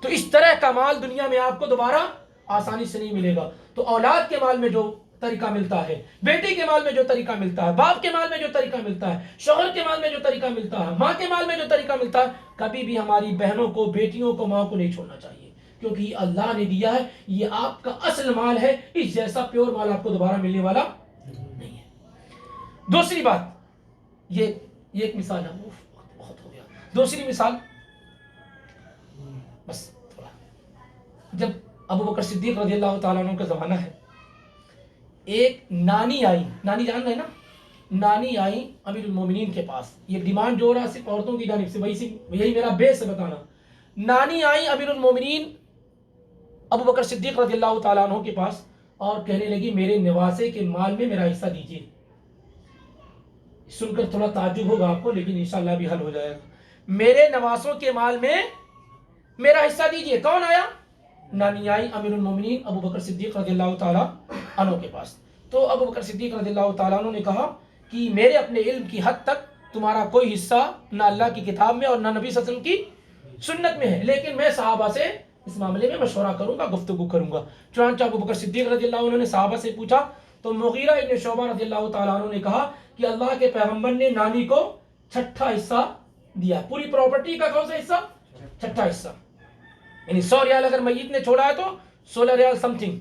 Speaker 1: تو اس طرح کا مال دنیا میں آپ کو دوبارہ آسانی سے نہیں ملے گا۔ تو اولاد کے مال میں جو طریقہ ملتا ہے، بیٹی کے مال میں جو طریقہ ملتا ہے، باپ کے مال میں جو طریقہ ملتا ہے، شوہر کے مال میں جو طریقہ ملتا ہے، ماں کے مال میں جو طریقہ ملتا ہے، کبھی بھی ہماری بہنوں کو، بیٹیوں کو، ماں کو نہیں چھوڑنا چاہیے، کیونکہ یہ اللہ نے دیا ہے، یہ آپ کا اصل مال ہے، اس جیسا پیور مال آپ کو دوبارہ ملنے والا نہیں ہے۔ دوسری بات، یہ ایک مثال ہے، بہت ہو گیا۔ دوسری مثال، بس تھوڑا، جب ابو بکر صدیق رضی اللہ تعالیٰ عنہ کا زمانہ ہے، ایک نانی آئی، نانی جان رہے نا، نانی آئی امیر المومنین کے پاس، یہ ڈیمانڈ جو ہو رہا ہے صرف عورتوں کی جانب سے، یہی میرا بیس ہے بتانا۔ نانی آئی امیر المومنین ابو بکر صدیق رضی اللہ تعالیٰ عنہ کے پاس اور کہنے لگی میرے نواسے کے مال میں میرا حصہ دیجیے۔ سن کر تھوڑا تعجب ہوگا آپ کو، لیکن انشاءاللہ بھی حل ہو جائے گا۔ میرے نواسوں کے مال میں میرا حصہ دیجیے۔ کون آیا؟ نانی آئی امیر المومنین ابو بکر صدیق رضی اللہ تعالیٰ عنہ کے پاس۔ تو ابو بکر صدیق رضی اللہ تعالیٰ عنہ نے کہا کہ میرے اپنے علم کی حد تک تمہارا کوئی حصہ نہ اللہ کی کتاب میں اور نہ نبی صلی اللہ علیہ وسلم کی سنت میں ہے، لیکن میں صحابہ سے اس معاملے میں مشورہ کروں گا، گفتگو کروں گا۔ چنانچہ ابو بکر صدیق رضی اللہ عنہ نے صحابہ سے پوچھا، تو مغیرہ ابن شعبہ رضی اللہ تعالیٰ عنہ نے کہا کہ اللہ کے پیغمبر نے نانی کو چھٹا حصہ دیا، پوری پراپرٹی کا کون سا حصہ؟ چھٹا حصہ، یعنی 100 ریال اگر میت نے چھوڑا ہے تو 16 ریال سم تھنگ۔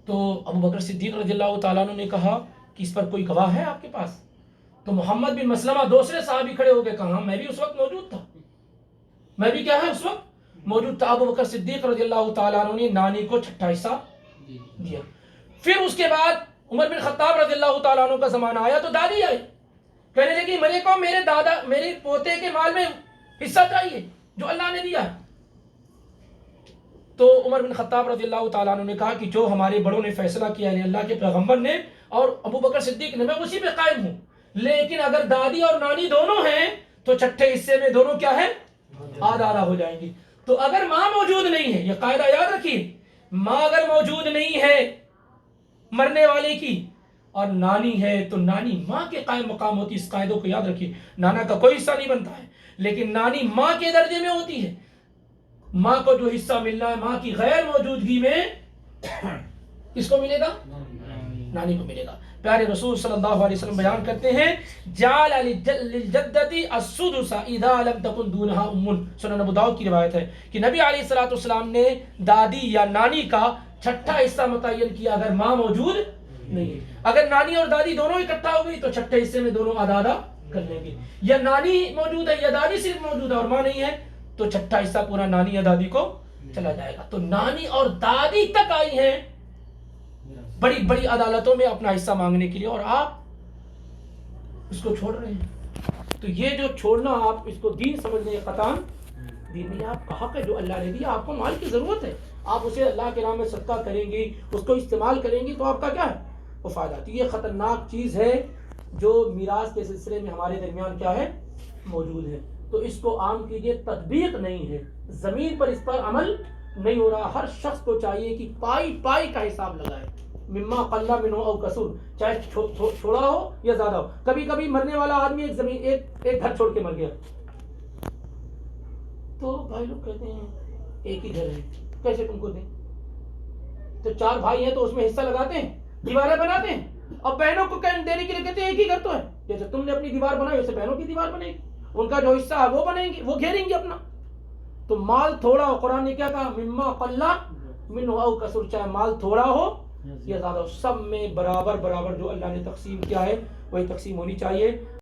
Speaker 1: تو ابو بکر صدیق رضی اللہ تعالیٰ عنہ نے کہا کہ اس پر کوئی گواہ ہے آپ کے پاس؟ تو محمد بن مسلمہ دوسرے صحابی کھڑے ہو کے کہا میں بھی اس وقت موجود تھا، میں بھی کیا ہے اس وقت موجود تھا۔ ابو بکر صدیق رضی اللہ تعالیٰ عنہ نے نانی کو چھٹا حصہ دیا۔ پھر اس کے بعد عمر بن خطاب رضی اللہ تعالیٰ عنہ کا زمانہ آیا تو دادی آئی، کہنے لگی میرے کو میرے پوتے کے مال میں حصہ چاہیے جو اللہ نے دیا ہے۔ تو عمر بن خطاب رضی اللہ تعالیٰ عنہ نے کہا کہ جو ہمارے بڑوں نے فیصلہ کیا ہے اللہ کے پیغمبر نے اور ابو بکر صدیق نے، میں اسی پہ قائم ہوں، لیکن اگر دادی اور نانی دونوں ہیں تو چھٹے حصے میں دونوں کیا ہے؟ آدھا آدھا ہو جائیں گی۔ تو اگر ماں موجود نہیں ہے، یہ قاعدہ یاد رکھیے، ماں اگر موجود نہیں ہے مرنے والے کی اور نانی ہے تو نانی ماں کے قائم مقام ہوتی ہے۔ اس قاعدے کو یاد رکھیے، نانا کا کوئی حصہ نہیں بنتا ہے، لیکن نانی ماں کے درجے میں ہوتی ہے۔ ماں کو جو حصہ ملنا ہے ماں کی غیر موجودگی میں کس کو ملے گا؟ نانی کو ملے گا۔ پیارے رسول صلی اللہ علیہ وسلم بیان کرتے ہیں جعل للجدتی السدس اذا لم تكن دونها ام، سنن ابو داؤد کی روایت ہے کہ نبی علیہ الصلوۃ والسلام نے دادی یا نانی کا چھٹا حصہ متعین کیا اگر ماں موجود نہیں ہے۔ اگر نانی اور دادی دونوں اکٹھا ہو گئی تو چھٹے حصے میں دونوں آدھا آدھا کر لیں گے، یا نانی موجود ہے یا دادی صرف موجود ہے اور ماں نہیں ہے تو چھٹا حصہ پورا نانی یا دادی کو چلا جائے گا۔ تو نانی اور دادی تک آئی ہیں بڑی بڑی عدالتوں میں اپنا حصہ مانگنے کے لیے، اور آپ اس کو چھوڑ رہے ہیں۔ تو یہ جو چھوڑنا، آپ اس کو دین سمجھنے قطعاً دین نہیں، آپ کا حق ہے جو اللہ نے دیا، آپ کو مال کی ضرورت ہے، آپ اسے اللہ کے نام میں صدقہ کریں گی، اس کو استعمال کریں گی تو آپ کا کیا ہے؟ وہ فائدہ۔ تو یہ خطرناک چیز ہے جو میراث کے سلسلے میں ہمارے درمیان کیا ہے؟ موجود ہے۔ تو اس کو عام کیجئے، تطبیق نہیں ہے، زمین پر اس پر عمل نہیں ہو رہا۔ ہر شخص کو چاہیے کہ پائی پائی کا حساب لگائے، مما قل منہ او کثر، چاہے چھوڑا ہو یا زیادہ ہو. کبھی کبھی مرنے والا آدمی ایک گھر چھوڑ کے مر گیا، تو بھائی لوگ کہتے ہیں ایک ہی گھر ہے، کیسے تم کو دیں؟ تو 4 بھائی ہیں تو اس میں حصہ لگاتے ہیں، دیواریں بناتے ہیں. اب بہنوں کو دینے کے لیے کہتے ہیں ایک ہی گھر تو ہے، جیسے تم نے اپنی دیوار بنائی ویسے بہنوں کی دیوار بنے گی، ان کا جو حصہ ہے وہ بنیں گے، وہ گھیریں گے اپنا. تو مال تھوڑا ہو، قرآن نے کیا کہا؟ مما قل منہ او کثر، چاہے مال تھوڑا ہو یا زیادہ ہو، سب میں برابر برابر جو اللہ نے تقسیم کیا ہے وہی تقسیم ہونی چاہیے.